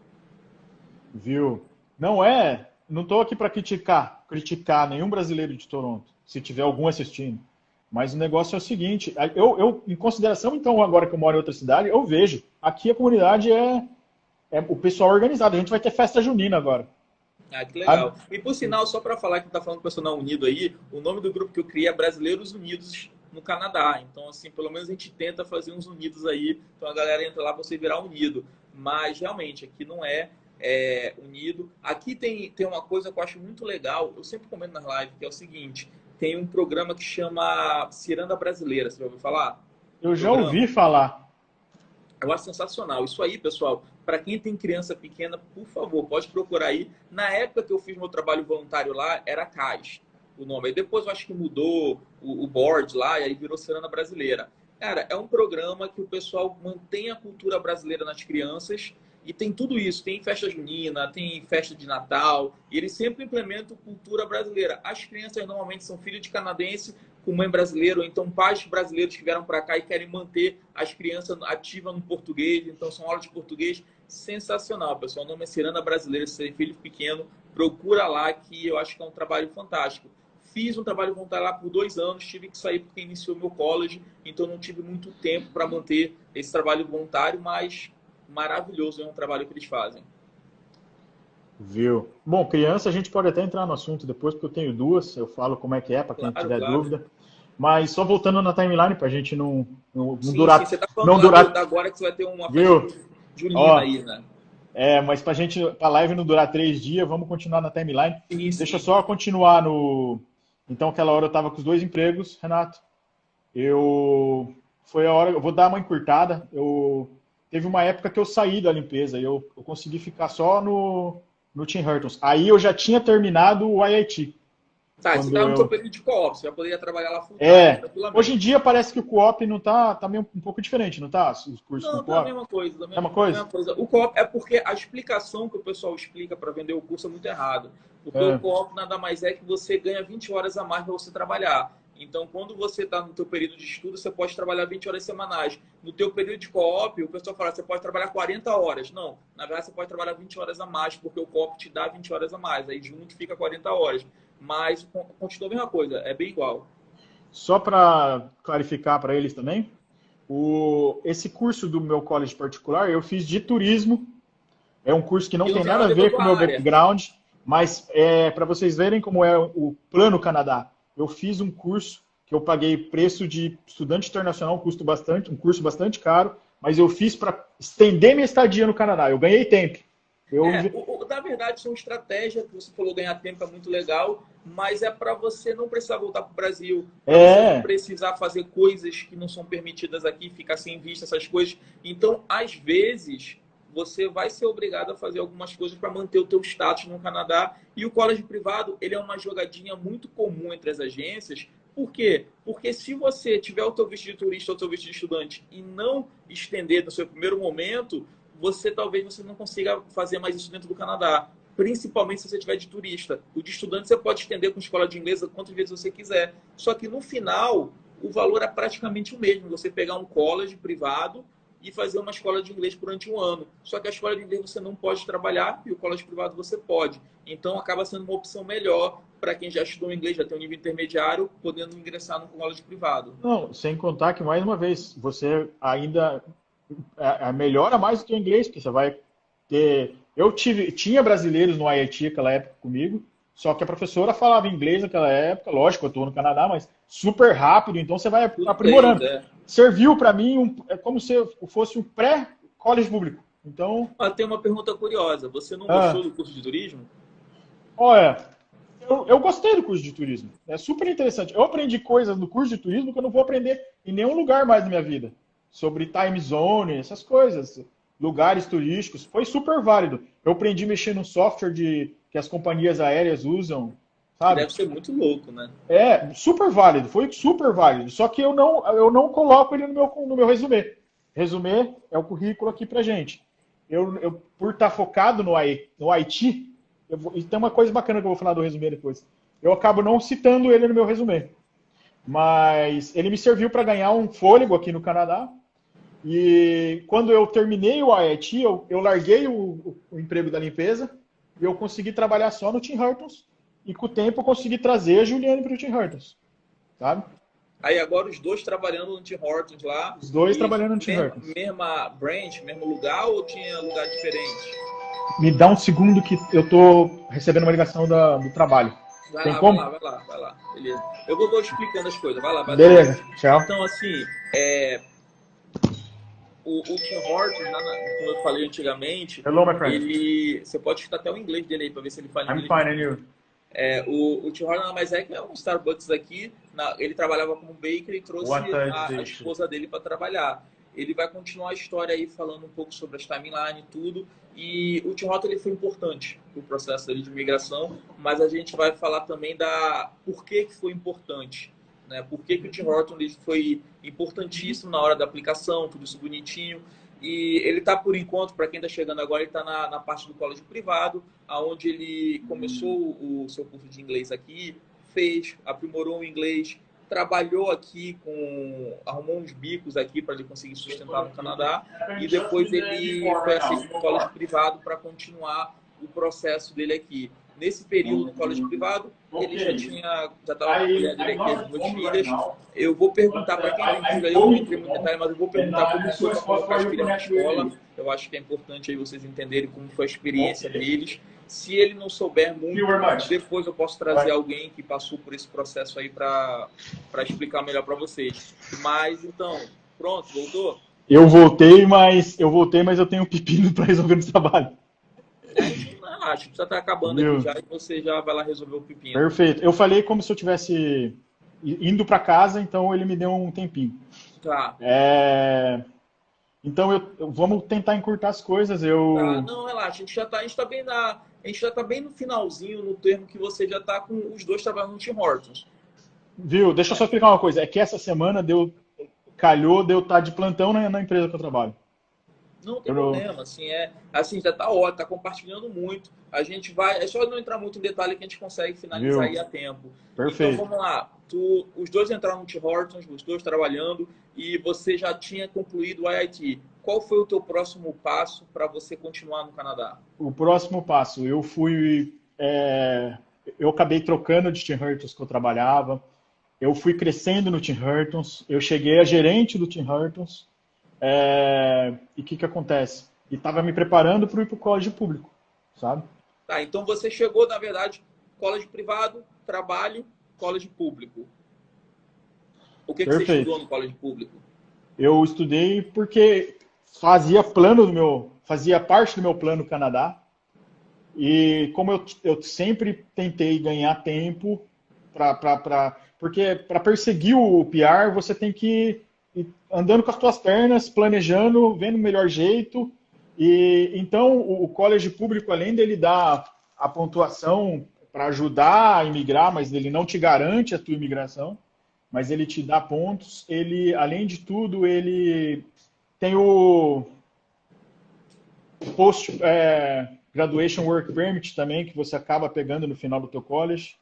viu? Não é. Não estou aqui para criticar nenhum brasileiro de Toronto, se tiver algum assistindo. Mas o negócio é o seguinte, em consideração, então, agora que eu moro em outra cidade, eu vejo, aqui a comunidade é o pessoal organizado. A gente vai ter festa junina agora. Que Sabe? legal. E por sinal, só para falar que tá falando com o Personal Unido aí, o nome do grupo que eu criei é Brasileiros Unidos no Canadá. Então, assim, pelo menos a gente tenta fazer uns unidos aí. Então a galera entra lá para você virar unido. Mas realmente, aqui não é unido. Aqui tem uma coisa que eu acho muito legal, eu sempre comento nas lives, que é o seguinte: tem um programa que chama Ciranda Brasileira. Você já ouviu falar do Eu já programa? ouvi falar. Eu acho sensacional. Isso aí, pessoal, para quem tem criança pequena, por favor, pode procurar aí. Na época que eu fiz meu trabalho voluntário lá, era CAIS o nome. Aí depois eu acho que mudou o board lá e aí virou Ciranda Brasileira. Cara, é um programa que o pessoal mantém a cultura brasileira nas crianças e tem tudo isso. Tem festa junina, tem festa de Natal e eles sempre implementam cultura brasileira. As crianças normalmente são filhos de canadense com mãe brasileira, ou então pais brasileiros que vieram para cá e querem manter as crianças ativas no português, então são aulas de português. Sensacional, pessoal. O nome é Ciranda Brasileira. Se você tem filho pequeno, procura lá, que eu acho que é um trabalho fantástico. Fiz um trabalho voluntário lá por 2 anos, tive que sair porque iniciou meu college, então não tive muito tempo para manter esse trabalho voluntário, mas maravilhoso é um trabalho que eles fazem. Viu? Bom, criança, a gente pode até entrar no assunto depois, porque eu tenho duas, eu falo como é que é, para quem Claro, tiver claro. dúvida. Mas só voltando na timeline, para a gente não Sim, sim, durar. você tá Não falando durar. da agora que você vai ter uma Viu? festa junina Ó, aí, né? mas pra live não durar 3 dias, vamos continuar na timeline. Sim, Deixa eu sim. só continuar no. Então, aquela hora eu tava com os 2 empregos, Renato. Eu. Foi a hora. Eu vou dar uma encurtada. Teve uma época que eu saí da limpeza e eu consegui ficar só no Tim Hortons. Aí eu já tinha terminado o IIT. Tá, você Quando estava no seu eu. período de co-op, você já poderia trabalhar lá full time, Hoje em tranquilamente. dia parece que o co-op não tá meio um pouco diferente, não tá? Os cursos com Não, tá a co-op. mesma coisa, É uma a mesma coisa? coisa. O co-op é porque a explicação que o pessoal explica para vender o curso é muito errado. Porque o É. co-op nada mais é que você ganha 20 horas a mais para você trabalhar. Então, quando você está no teu período de estudo, você pode trabalhar 20 horas semanais. No teu período de co-op, o pessoal fala, você pode trabalhar 40 horas. Não, na verdade você pode trabalhar 20 horas a mais, porque o co-op te dá 20 horas a mais. Aí junto fica 40 horas. Mas continua a mesma coisa, é bem igual. Só para clarificar para eles também, esse curso do meu college particular eu fiz de turismo. É um curso que não E não tem tem nada nada a a ver com a ver com o tua meu área. background, mas é para vocês verem como é o Plano Canadá. Eu fiz um curso que eu paguei preço de estudante internacional, um curso bastante caro, mas eu fiz para estender minha estadia no Canadá. Eu ganhei tempo. Eu, Na verdade, são estratégias que você falou ganhar tempo é muito legal, mas é para você não precisar voltar para o Brasil, para você não é, precisar fazer coisas que não são permitidas aqui, ficar sem vista, essas coisas. Então, às vezes, você vai ser obrigado a fazer algumas coisas para manter o teu status no Canadá. E o college privado, ele é uma jogadinha muito comum entre as agências. Por quê? Porque se você tiver o teu visto de turista ou o teu visto de estudante e não estender no seu primeiro momento, talvez você não consiga fazer mais isso dentro do Canadá, principalmente se você tiver de turista. O de estudante você pode estender com escola de inglês quantas vezes você quiser. Só que no final, o valor é praticamente o mesmo. Você pegar um college privado e fazer uma escola de inglês durante um ano. Só que a escola de inglês você não pode trabalhar e o college privado você pode. Então acaba sendo uma opção melhor para quem já estudou inglês, já tem um nível intermediário, podendo ingressar no college privado. não, sem contar que, mais uma vez, você ainda melhora mais o teu inglês, porque você vai ter. Tinha brasileiros no IIT naquela época comigo, só que a professora falava inglês naquela época, lógico, eu estou no Canadá, mas super rápido, então você vai Tudo bem, aprimorando. né? Serviu para mim, é como se eu fosse um pré-college público. Então, Ah, tem uma pergunta curiosa. Você não ah, gostou do curso de turismo? olha, eu gostei do curso de turismo. É super interessante. Eu aprendi coisas no curso de turismo que eu não vou aprender em nenhum lugar mais na minha vida. Sobre time zone, essas coisas. Lugares turísticos. Foi super válido. Eu aprendi a mexer no software que as companhias aéreas usam, Que sabe? deve ser muito louco, né? É super válido. Foi super válido. Só que eu não coloco ele no meu resumê. Resumê é o currículo aqui pra gente. Por estar focado no IT, e tem uma coisa bacana que eu vou falar do resumê depois. Eu acabo não citando ele no meu resumê. Mas ele me serviu para ganhar um fôlego aqui no Canadá. E quando eu terminei o IIT, eu larguei o emprego da limpeza e eu consegui trabalhar só no Tim Hortons. E com o tempo eu consegui trazer a Juliane para o Tim Hortons. Sabe? Aí agora os dois trabalhando no Tim Hortons lá. Os dois E trabalhando no Tim Hortons. mesma branch, mesmo lugar ou tinha lugar diferente? Me dá um segundo que eu tô recebendo uma ligação do trabalho. Vai Tem lá, vai como? lá, vai lá, vai lá. Beleza. Eu vou explicando as coisas. Vai lá, vai lá. Beleza, tchau. Então, assim, o Tim Hortons, como eu falei antigamente, Hello, my friend. você pode escutar até o inglês dele aí, para ver se ele fala I'm inglês. fine, and you? O Tim Hortons nada mais é que é um Starbucks aqui. Ele trabalhava como baker e trouxe a esposa dele para trabalhar. Ele vai continuar a história aí falando um pouco sobre as timelines e tudo. E o Tim Hortons ele foi importante para o processo dele de migração, mas a gente vai falar também da por que foi importante. Né? Por que o Tim Hortons foi importantíssimo na hora da aplicação, tudo isso bonitinho. E ele está, por enquanto, para quem está chegando agora, ele está na parte do colégio privado, onde ele começou o seu curso de inglês aqui, aprimorou o inglês, trabalhou aqui, arrumou uns bicos aqui para ele conseguir sustentar no Canadá, e depois ele foi aceito no colégio privado para continuar o processo dele aqui. Nesse período no colégio privado, ele já estava com a mulher dele aqui, as 2 filhas. Eu vou perguntar para quem tem filho aí, eu não entrei muito em detalhe, mas eu vou perguntar como foi para colocar as filhas na escola. Eu acho que é importante aí vocês entenderem como foi a experiência deles. Se ele não souber muito, Much. depois eu posso trazer alguém que passou por esse processo aí para explicar melhor para vocês. Mas então, pronto, voltou? Eu voltei, mas eu tenho um pepino para resolver no trabalho. Então, relaxa, precisa estar acabando aqui Viu? já e você já vai lá resolver o pepino. Perfeito. Eu falei como se eu tivesse indo para casa, então ele me deu um tempinho. Tá. Então vamos tentar encurtar as coisas. Tá, não, relaxa, a gente já tá bem no finalzinho, no termo que você já tá com os dois trabalhando no Tim Hortons. Viu? Deixa eu só explicar uma coisa. É que essa semana calhou de eu estar de plantão na empresa que eu trabalho. Não tem problema, assim, já tá ótimo, tá compartilhando muito. A gente vai, é só não entrar muito em detalhe que a gente consegue finalizar aí a tempo. Perfeito. Então vamos lá. Os dois entraram no Tim Hortons, os dois trabalhando, e você já tinha concluído o IIT. Qual foi o teu próximo passo para você continuar no Canadá? O próximo passo, eu acabei trocando de Tim Hortons que eu trabalhava. Eu fui crescendo no Tim Hortons. Eu cheguei a gerente do Tim Hortons. E o que acontece? E estava me preparando para ir para o colégio público, sabe? Tá, então você chegou, na verdade, colégio privado, trabalho, colégio público. O que você estudou no colégio público? Eu estudei porque fazia parte do meu plano Canadá. E como eu sempre tentei ganhar tempo porque para perseguir o PR, você tem que ir andando com as suas pernas, planejando, vendo o melhor jeito. E então o colégio público, além dele dar a pontuação para ajudar a imigrar, mas ele não te garante a tua imigração, mas ele te dá pontos. Ele, além de tudo, ele tem o Post Graduation Work Permit também, que você acaba pegando no final do teu college.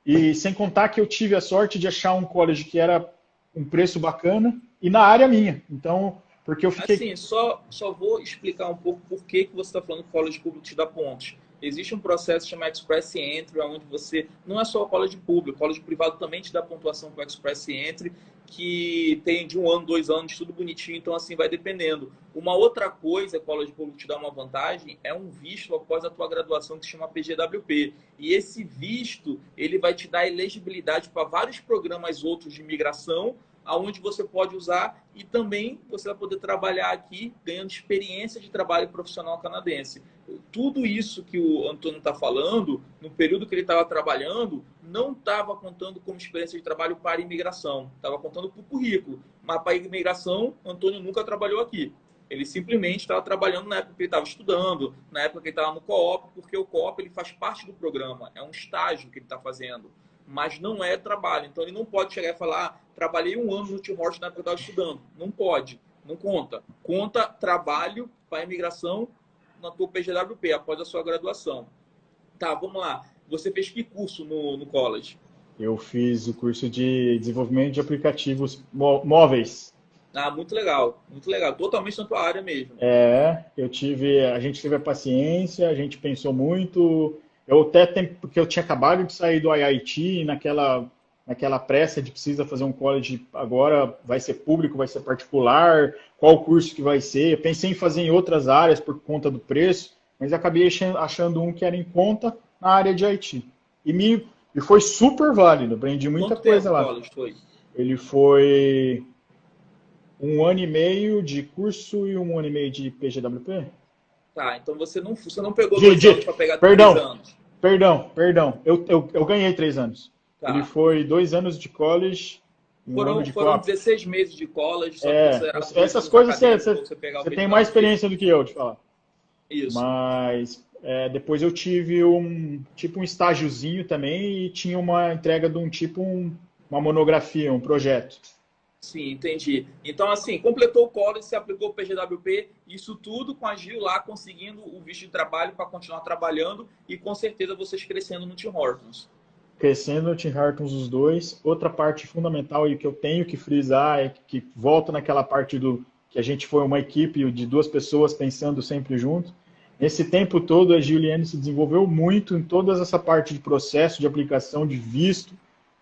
E sem contar que eu tive a sorte de achar um college que era um preço bacana e na área minha. Então, porque eu fiquei... Assim, só vou explicar um pouco por que você está falando que o college público te dá pontos. Existe um processo chamado Express Entry, onde você... Não é só o college público, o college privado também te dá pontuação com o Express Entry, que tem de 1 ano, 2 anos, tudo bonitinho, então assim vai dependendo. Uma outra coisa que o college público te dá uma vantagem é um visto após a tua graduação que se chama PGWP. E esse visto, ele vai te dar elegibilidade para vários programas outros de imigração, aonde você pode usar e também você vai poder trabalhar aqui ganhando experiência de trabalho profissional canadense. Tudo isso que o Antônio está falando, no período que ele estava trabalhando, não estava contando como experiência de trabalho para imigração, estava contando para o currículo. Mas para imigração, Antônio nunca trabalhou aqui. Ele simplesmente estava trabalhando na época que ele estava estudando, na época que ele estava no co-op, porque o co-op ele faz parte do programa, é um estágio que ele está fazendo, mas não é trabalho. Então ele não pode chegar e falar, trabalhei 1 ano no Tim Hortons na época que eu estava estudando. Não pode, não conta. Conta trabalho para imigração na tua PGWP, após a sua graduação. Tá, vamos lá. Você fez que curso no college? Eu fiz o curso de desenvolvimento de aplicativos móveis. Ah, muito legal, muito legal. Totalmente na tua área mesmo. A gente teve a paciência, a gente pensou muito. Porque eu tinha acabado de sair do IIT, naquela pressa de precisa fazer um college agora, vai ser público, vai ser particular, qual curso que vai ser. Eu pensei em fazer em outras áreas por conta do preço, mas acabei achando um que era em conta na área de IT. E foi super válido, aprendi muita coisa lá. Quanto tempo foi? Ele foi 1 ano e meio de curso e 1 ano e meio de PGWP. Tá, então você não pegou 2 anos para pegar 3 anos. Perdão. Eu ganhei 3 anos. Tá. Ele foi 2 anos de college. Foram 16 meses de college. Essas coisas você tem mais experiência do que eu, de falar. Isso. Mas depois eu tive um estágiozinho também e tinha uma entrega de uma monografia, um projeto. Sim, entendi. Então, assim, completou o college, você aplicou o PGWP, isso tudo com a Gil lá conseguindo o visto de trabalho para continuar trabalhando e com certeza vocês crescendo no Tim Hortons. Crescendo no Tim Hortons os dois. Outra parte fundamental e que eu tenho que frisar é que volta naquela parte que a gente foi uma equipe de 2 pessoas pensando sempre junto. Nesse tempo todo, a Giuliane se desenvolveu muito em toda essa parte de processo, de aplicação, de visto,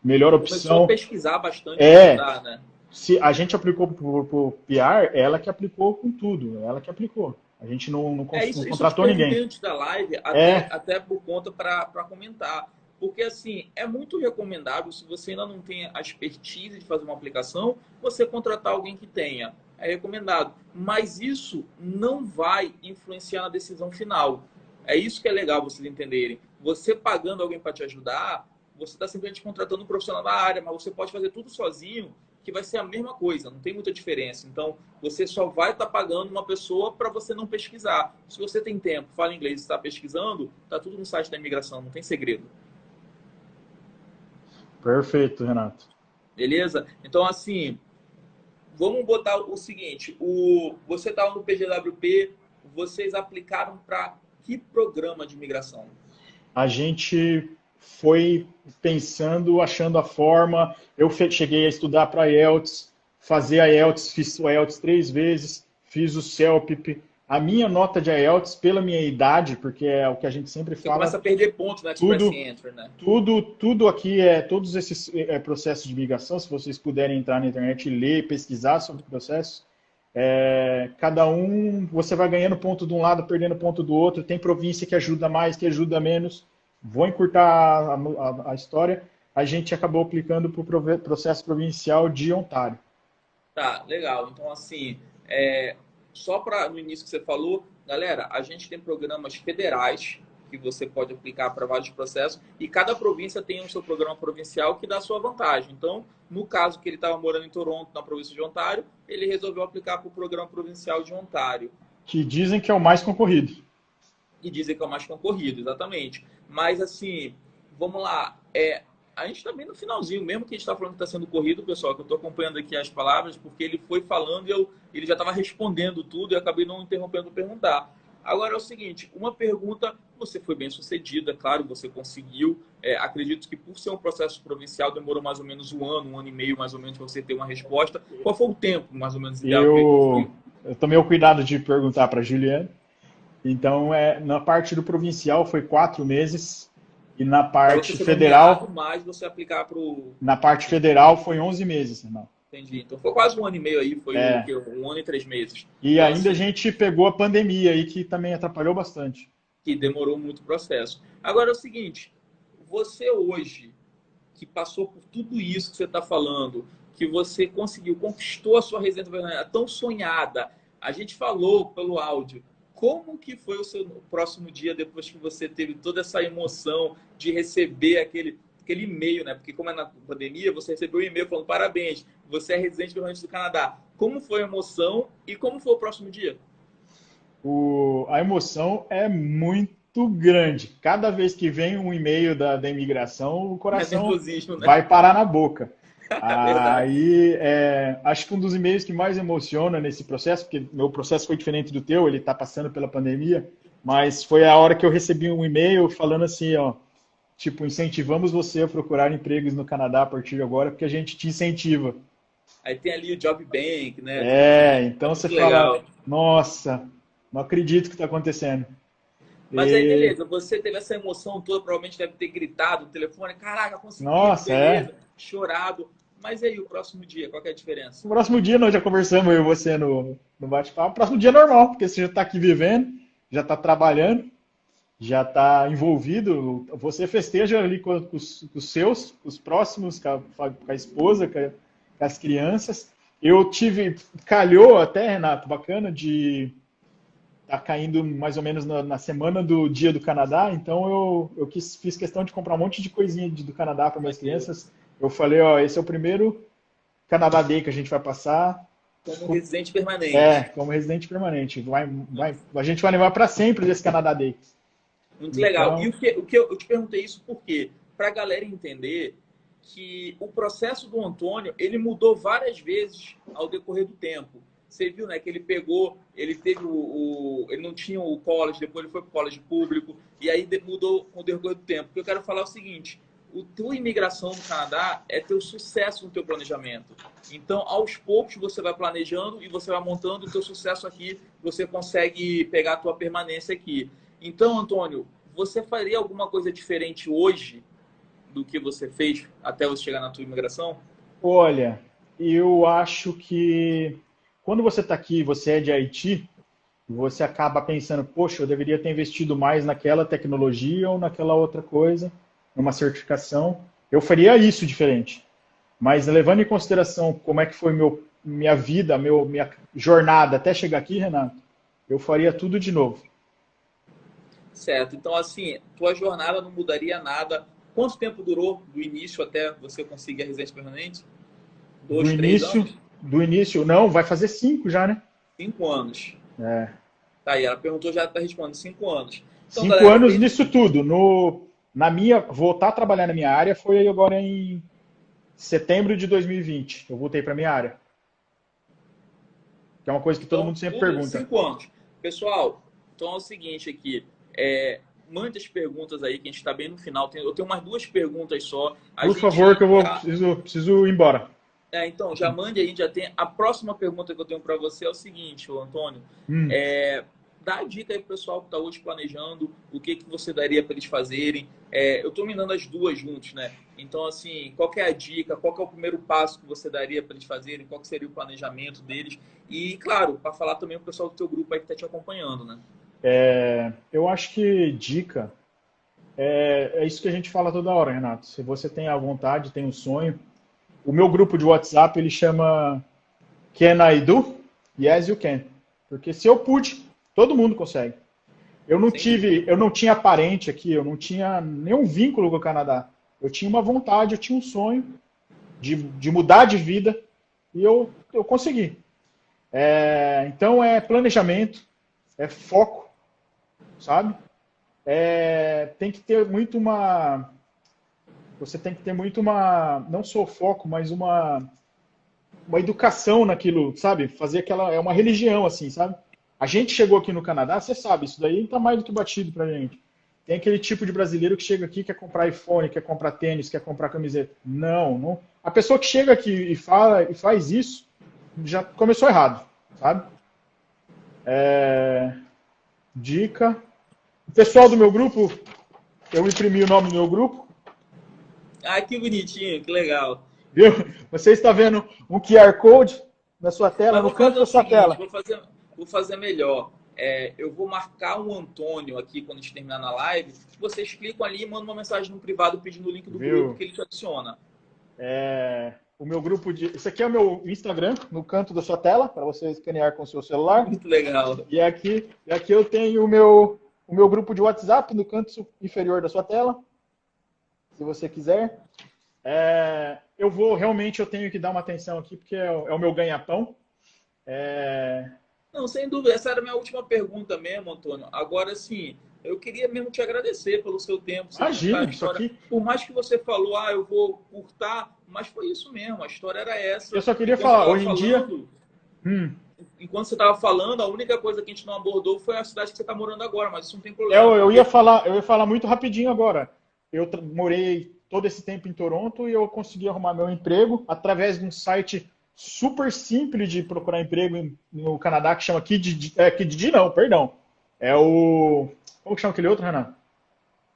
melhor opção. Começou a pesquisar bastante, né? Se a gente aplicou pro PR, ela que aplicou com tudo, ela que aplicou. A gente não Isso, não isso eu te contratou perguntei ninguém. antes da live, É, até por conta para comentar. Porque, assim, é muito recomendável, se você ainda não tem a expertise de fazer uma aplicação, você contratar alguém que tenha. É recomendado. Mas isso não vai influenciar na decisão final. É isso que é legal vocês entenderem. Você pagando alguém para te ajudar, você está simplesmente contratando um profissional da área, mas você pode fazer tudo sozinho, que vai ser a mesma coisa, não tem muita diferença. Então, você só vai estar pagando uma pessoa para você não pesquisar. Se você tem tempo, fala inglês e está pesquisando, está tudo no site da imigração, não tem segredo. perfeito, Renato. Beleza? Então, assim, vamos botar o seguinte: você estava no PGWP, vocês aplicaram para que programa de imigração? A gente foi pensando, achando a forma. Eu cheguei a estudar para IELTS, fazer a IELTS, fiz o IELTS 3 vezes, fiz o CELPIP. A minha nota de IELTS, pela minha idade, porque é o que a gente sempre Você começa fala, a perder pontos no Express tudo, Entry, né? tudo aqui todos esses processos de migração, se vocês puderem entrar na internet e ler, pesquisar sobre processos, cada um, você vai ganhando ponto de um lado, perdendo ponto do outro, tem província que ajuda mais, que ajuda menos. Vou encurtar a história, a gente acabou aplicando para o processo provincial de Ontário. Tá, legal. Então, assim, só para no início que você falou, galera, a gente tem programas federais que você pode aplicar para vários processos e cada província tem o seu programa provincial que dá a sua vantagem. Então, no caso que ele estava morando em Toronto, na província de Ontário, ele resolveu aplicar para o programa provincial de Ontário. Que dizem que é o mais concorrido. E dizem que é o mais concorrido, exatamente. Mas, assim, vamos lá. A gente está bem no finalzinho, mesmo que a gente está falando que está sendo corrido, pessoal, que eu estou acompanhando aqui as palavras, porque ele foi falando e ele já estava respondendo tudo e eu acabei não interrompendo para perguntar. Agora é o seguinte, uma pergunta, você foi bem sucedida, claro, você conseguiu. Acredito que por ser um processo provincial demorou mais ou menos um ano e meio, mais ou menos, para você ter uma resposta. Qual foi o tempo, mais ou menos, ideal que ele conseguiu? Eu tomei o cuidado de perguntar para a Juliana. Então, na parte do provincial foi 4 meses e na Para você parte ser nomeado, federal, mais você aplicar para o... foi 11 meses, irmão. Entendi. Então foi quase um ano e meio aí, foi o É, quê? Um ano e 3 meses. e Então, ainda a assim, gente pegou a pandemia aí, que também atrapalhou bastante. que demorou muito o processo. Agora é o seguinte, você hoje, que passou por tudo isso que você está falando, que você conseguiu, conquistou a sua residência permanente, tão sonhada, a gente falou pelo áudio, como que foi o seu próximo dia depois que você teve toda essa emoção de receber aquele e-mail, né? Porque como é na pandemia, você recebeu um e-mail falando parabéns, você é residente permanente do Canadá. Como foi a emoção e como foi o próximo dia? A emoção é muito grande. Cada vez que vem um e-mail da imigração, o É coração nervosismo, né? vai parar na boca. É verdade. Aí, acho que um dos e-mails que mais emociona nesse processo, porque meu processo foi diferente do teu, ele está passando pela pandemia, mas foi a hora que eu recebi um e-mail falando assim, ó, tipo, incentivamos você a procurar empregos no Canadá a partir de agora, porque a gente te incentiva. Aí tem ali o Job Bank, né? Tem, é Então você muito fala, legal. nossa, não acredito que está acontecendo. Mas aí, E, beleza, você teve essa emoção toda, provavelmente deve ter gritado no telefone, caraca, consegui, nossa, beleza, chorado. Mas e aí, o próximo dia, qual que é a diferença? O próximo dia nós já conversamos eu e você no bate-papo. Próximo dia é normal, porque você já está aqui vivendo, já está trabalhando, já está envolvido. Você festeja ali com os seus, os próximos, com a esposa, com as crianças. Eu calhou até, Renato, bacana, de estar caindo mais ou menos na semana do Dia do Canadá, então eu fiz questão de comprar um monte de coisinha do Canadá para minhas crianças. Eu falei, ó, esse é o primeiro Canadá Day que a gente vai passar. Como residente permanente. Como residente permanente. A gente vai levar para sempre desse Canadá Day. Muito legal. E Então, o que eu te perguntei isso por quê? Para a galera entender que o processo do Antônio, ele mudou várias vezes ao decorrer do tempo. Você viu, né, que ele pegou, ele teve ele não tinha o college, depois ele foi para o college público, e aí mudou com o decorrer do tempo. O que eu quero falar é o seguinte, a tua imigração no Canadá é teu sucesso no teu planejamento. Então, aos poucos, você vai planejando e você vai montando o teu sucesso aqui, você consegue pegar a tua permanência aqui. Então, Antônio, você faria alguma coisa diferente hoje do que você fez até você chegar na tua imigração? olha, eu acho que quando você está aqui, você é de Haiti, e você acaba pensando, poxa, eu deveria ter investido mais naquela tecnologia ou naquela outra coisa, numa certificação. Eu faria isso diferente. Mas levando em consideração como é que foi minha vida, minha jornada até chegar aqui, Renato, eu faria tudo de novo. Certo. Então, assim, tua jornada não mudaria nada. Quanto tempo durou do início até você conseguir a residência permanente? Do 2, 3 anos? início, do início, não, vai fazer 5 já, né? 5 anos. É. Tá aí, ela perguntou, já está respondendo, 5 anos. Então, 5 galera, anos nisso tudo. Voltar a trabalhar na minha área foi agora em setembro de 2020. Eu voltei para minha área. Que é uma coisa que todo então mundo sempre tudo pergunta. 5 anos. Pessoal, então é o seguinte aqui. Mande as perguntas aí, que a gente está bem no final. Eu tenho umas 2 perguntas só. A Por gente favor, que eu já, preciso ir embora. então, já mande, a gente já tem. A próxima pergunta que eu tenho para você é o seguinte, ô Antônio. Hum. Dá a dica aí pro pessoal que está hoje planejando, o que você daria para eles fazerem. Eu estou minando as duas juntos, né? Então, assim, qual que é a dica, qual que é o primeiro passo que você daria para eles fazerem, qual que seria o planejamento deles? E, claro, para falar também pro pessoal do teu grupo aí que está te acompanhando, né? Eu acho que dica é isso que a gente fala toda hora, Renato. Se você tem a vontade, tem um sonho. O meu grupo de WhatsApp, ele chama Can I Do? Yes, you can. Porque se eu pude, todo mundo consegue. Eu não tinha parente aqui, eu não tinha nenhum vínculo com o Canadá. Eu tinha uma vontade, eu tinha um sonho de mudar de vida e eu consegui. Então é planejamento, é foco, sabe? Tem que ter muito você tem que ter muito não só foco, mas uma educação naquilo, sabe? Fazer é uma religião, assim, sabe? A gente chegou aqui no Canadá, você sabe, isso daí está mais do que batido pra gente. Tem aquele tipo de brasileiro que chega aqui, quer comprar iPhone, quer comprar tênis, quer comprar camiseta. Não. A pessoa que chega aqui e faz isso, já começou errado, sabe? Dica. O pessoal do meu grupo, eu imprimi o nome do meu grupo. Ah, que bonitinho, que legal. Viu? Você está vendo um QR Code na sua tela, Mas no vou canto fazer da o sua seguinte, tela. vou fazer melhor. Eu vou marcar o Antônio aqui quando a gente terminar na live. Vocês clicam ali e mandam uma mensagem no privado pedindo o link do grupo Viu? que ele te adiciona. O meu grupo de. Esse aqui é o meu Instagram, no canto da sua tela, para você escanear com o seu celular. Muito legal. E aqui eu tenho o meu grupo de WhatsApp no canto inferior da sua tela, se você quiser. Eu tenho que dar uma atenção aqui, porque é o meu ganha-pão. Não, sem dúvida. Essa era a minha última pergunta mesmo, Antônio. Agora, sim, eu queria mesmo te agradecer pelo seu tempo, você contar a Imagina, isso história. aqui. Por mais que você falou, eu vou curtar, mas foi isso mesmo, a história era essa. Eu só queria falar, hoje em dia. Enquanto você estava falando, a única coisa que a gente não abordou foi a cidade que você está morando agora, mas isso não tem problema. Eu ia falar muito rapidinho agora. Eu morei todo esse tempo em Toronto e eu consegui arrumar meu emprego através de um site super simples de procurar emprego no Canadá que chama Kijiji, não, perdão. Como que chama aquele outro, Renan?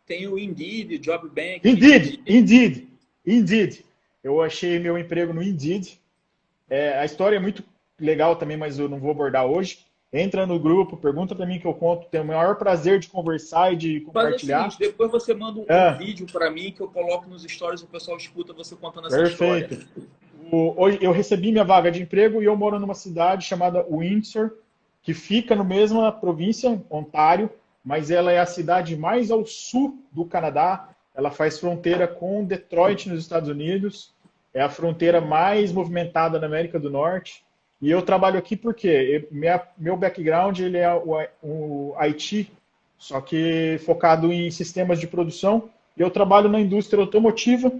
Tem o Indeed, o Job Bank. Indeed. Eu achei meu emprego no Indeed. A história é muito legal também, mas eu não vou abordar hoje. Entra no grupo, pergunta para mim que eu conto. Tenho o maior prazer de conversar e de compartilhar. Faz o seguinte, depois você manda um vídeo para mim que eu coloco nos stories e o pessoal escuta você contando essa história. Perfeito. Hoje eu recebi minha vaga de emprego e eu moro numa cidade chamada Windsor, que fica na mesma província, Ontário, mas ela é a cidade mais ao sul do Canadá. Ela faz fronteira com Detroit, nos Estados Unidos. É a fronteira mais movimentada da América do Norte. E eu trabalho aqui porque meu background ele é o IT, só que focado em sistemas de produção. E eu trabalho na indústria automotiva.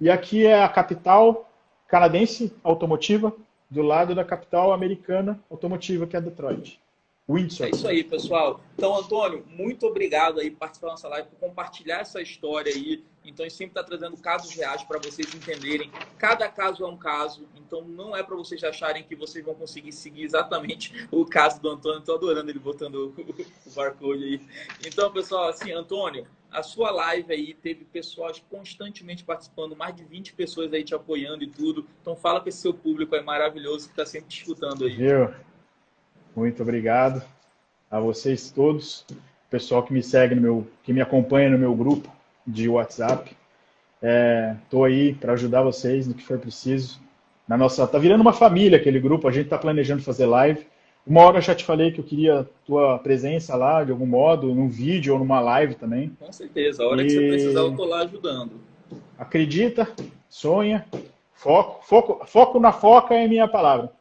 E aqui é a capital canadense automotiva, do lado da capital americana automotiva, que é Detroit. Windsor. É isso aí, pessoal. Então, Antônio, muito obrigado aí por participar da nossa live, por compartilhar essa história aí. Então, a gente sempre está trazendo casos reais para vocês entenderem. Cada caso é um caso, então não é para vocês acharem que vocês vão conseguir seguir exatamente o caso do Antônio. Estou adorando ele botando o barcode aí. Então, pessoal, assim, Antônio, a sua live aí teve pessoas constantemente participando, mais de 20 pessoas aí te apoiando e tudo. Então, fala com esse seu público aí maravilhoso que está sempre te escutando aí. Muito obrigado. a vocês todos, o pessoal que me segue, que me acompanha no meu grupo de WhatsApp. Estou aí para ajudar vocês no que for preciso. Tá virando uma família aquele grupo, a gente está planejando fazer live. Uma hora eu já te falei que eu queria tua presença lá, de algum modo, num vídeo ou numa live também. Com certeza, a hora que você precisar eu estou lá ajudando. Acredita, sonha, foco na foca é a minha palavra.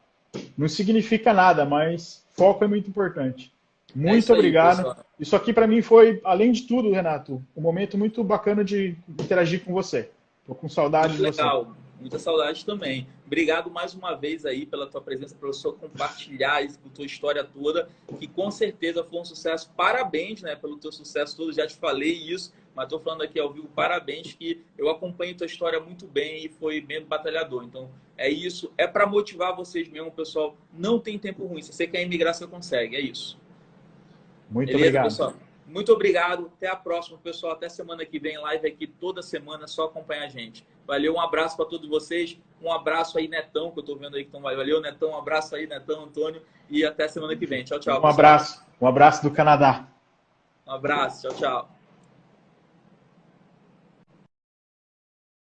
Não significa nada, mas foco é muito importante. Muito obrigado. Pessoal. Isso aqui para mim foi, além de tudo, Renato, um momento muito bacana de interagir com você. Estou com saudade de você. Legal, muita saudade também. Obrigado mais uma vez aí pela tua presença, pelo seu compartilhar a tua história toda, que com certeza foi um sucesso. Parabéns, né, pelo teu sucesso todo. Já te falei isso, mas estou falando aqui ao vivo. Parabéns, que eu acompanho tua história muito bem e foi bem batalhador. Então, é isso. É para motivar vocês mesmo, pessoal. Não tem tempo ruim. Se você quer emigrar, você consegue. É isso. Muito Beleza, obrigado. Pessoal? Muito obrigado. Até a próxima, pessoal. Até semana que vem. Live aqui toda semana. É só acompanhar a gente. Valeu, um abraço para todos vocês. Um abraço aí, Netão, que eu estou vendo aí que estão. Valeu, Netão. Um abraço aí, Netão, Antônio. E até semana que vem. Tchau, tchau. Um abraço. Um abraço do Canadá. Um abraço. Tchau, tchau.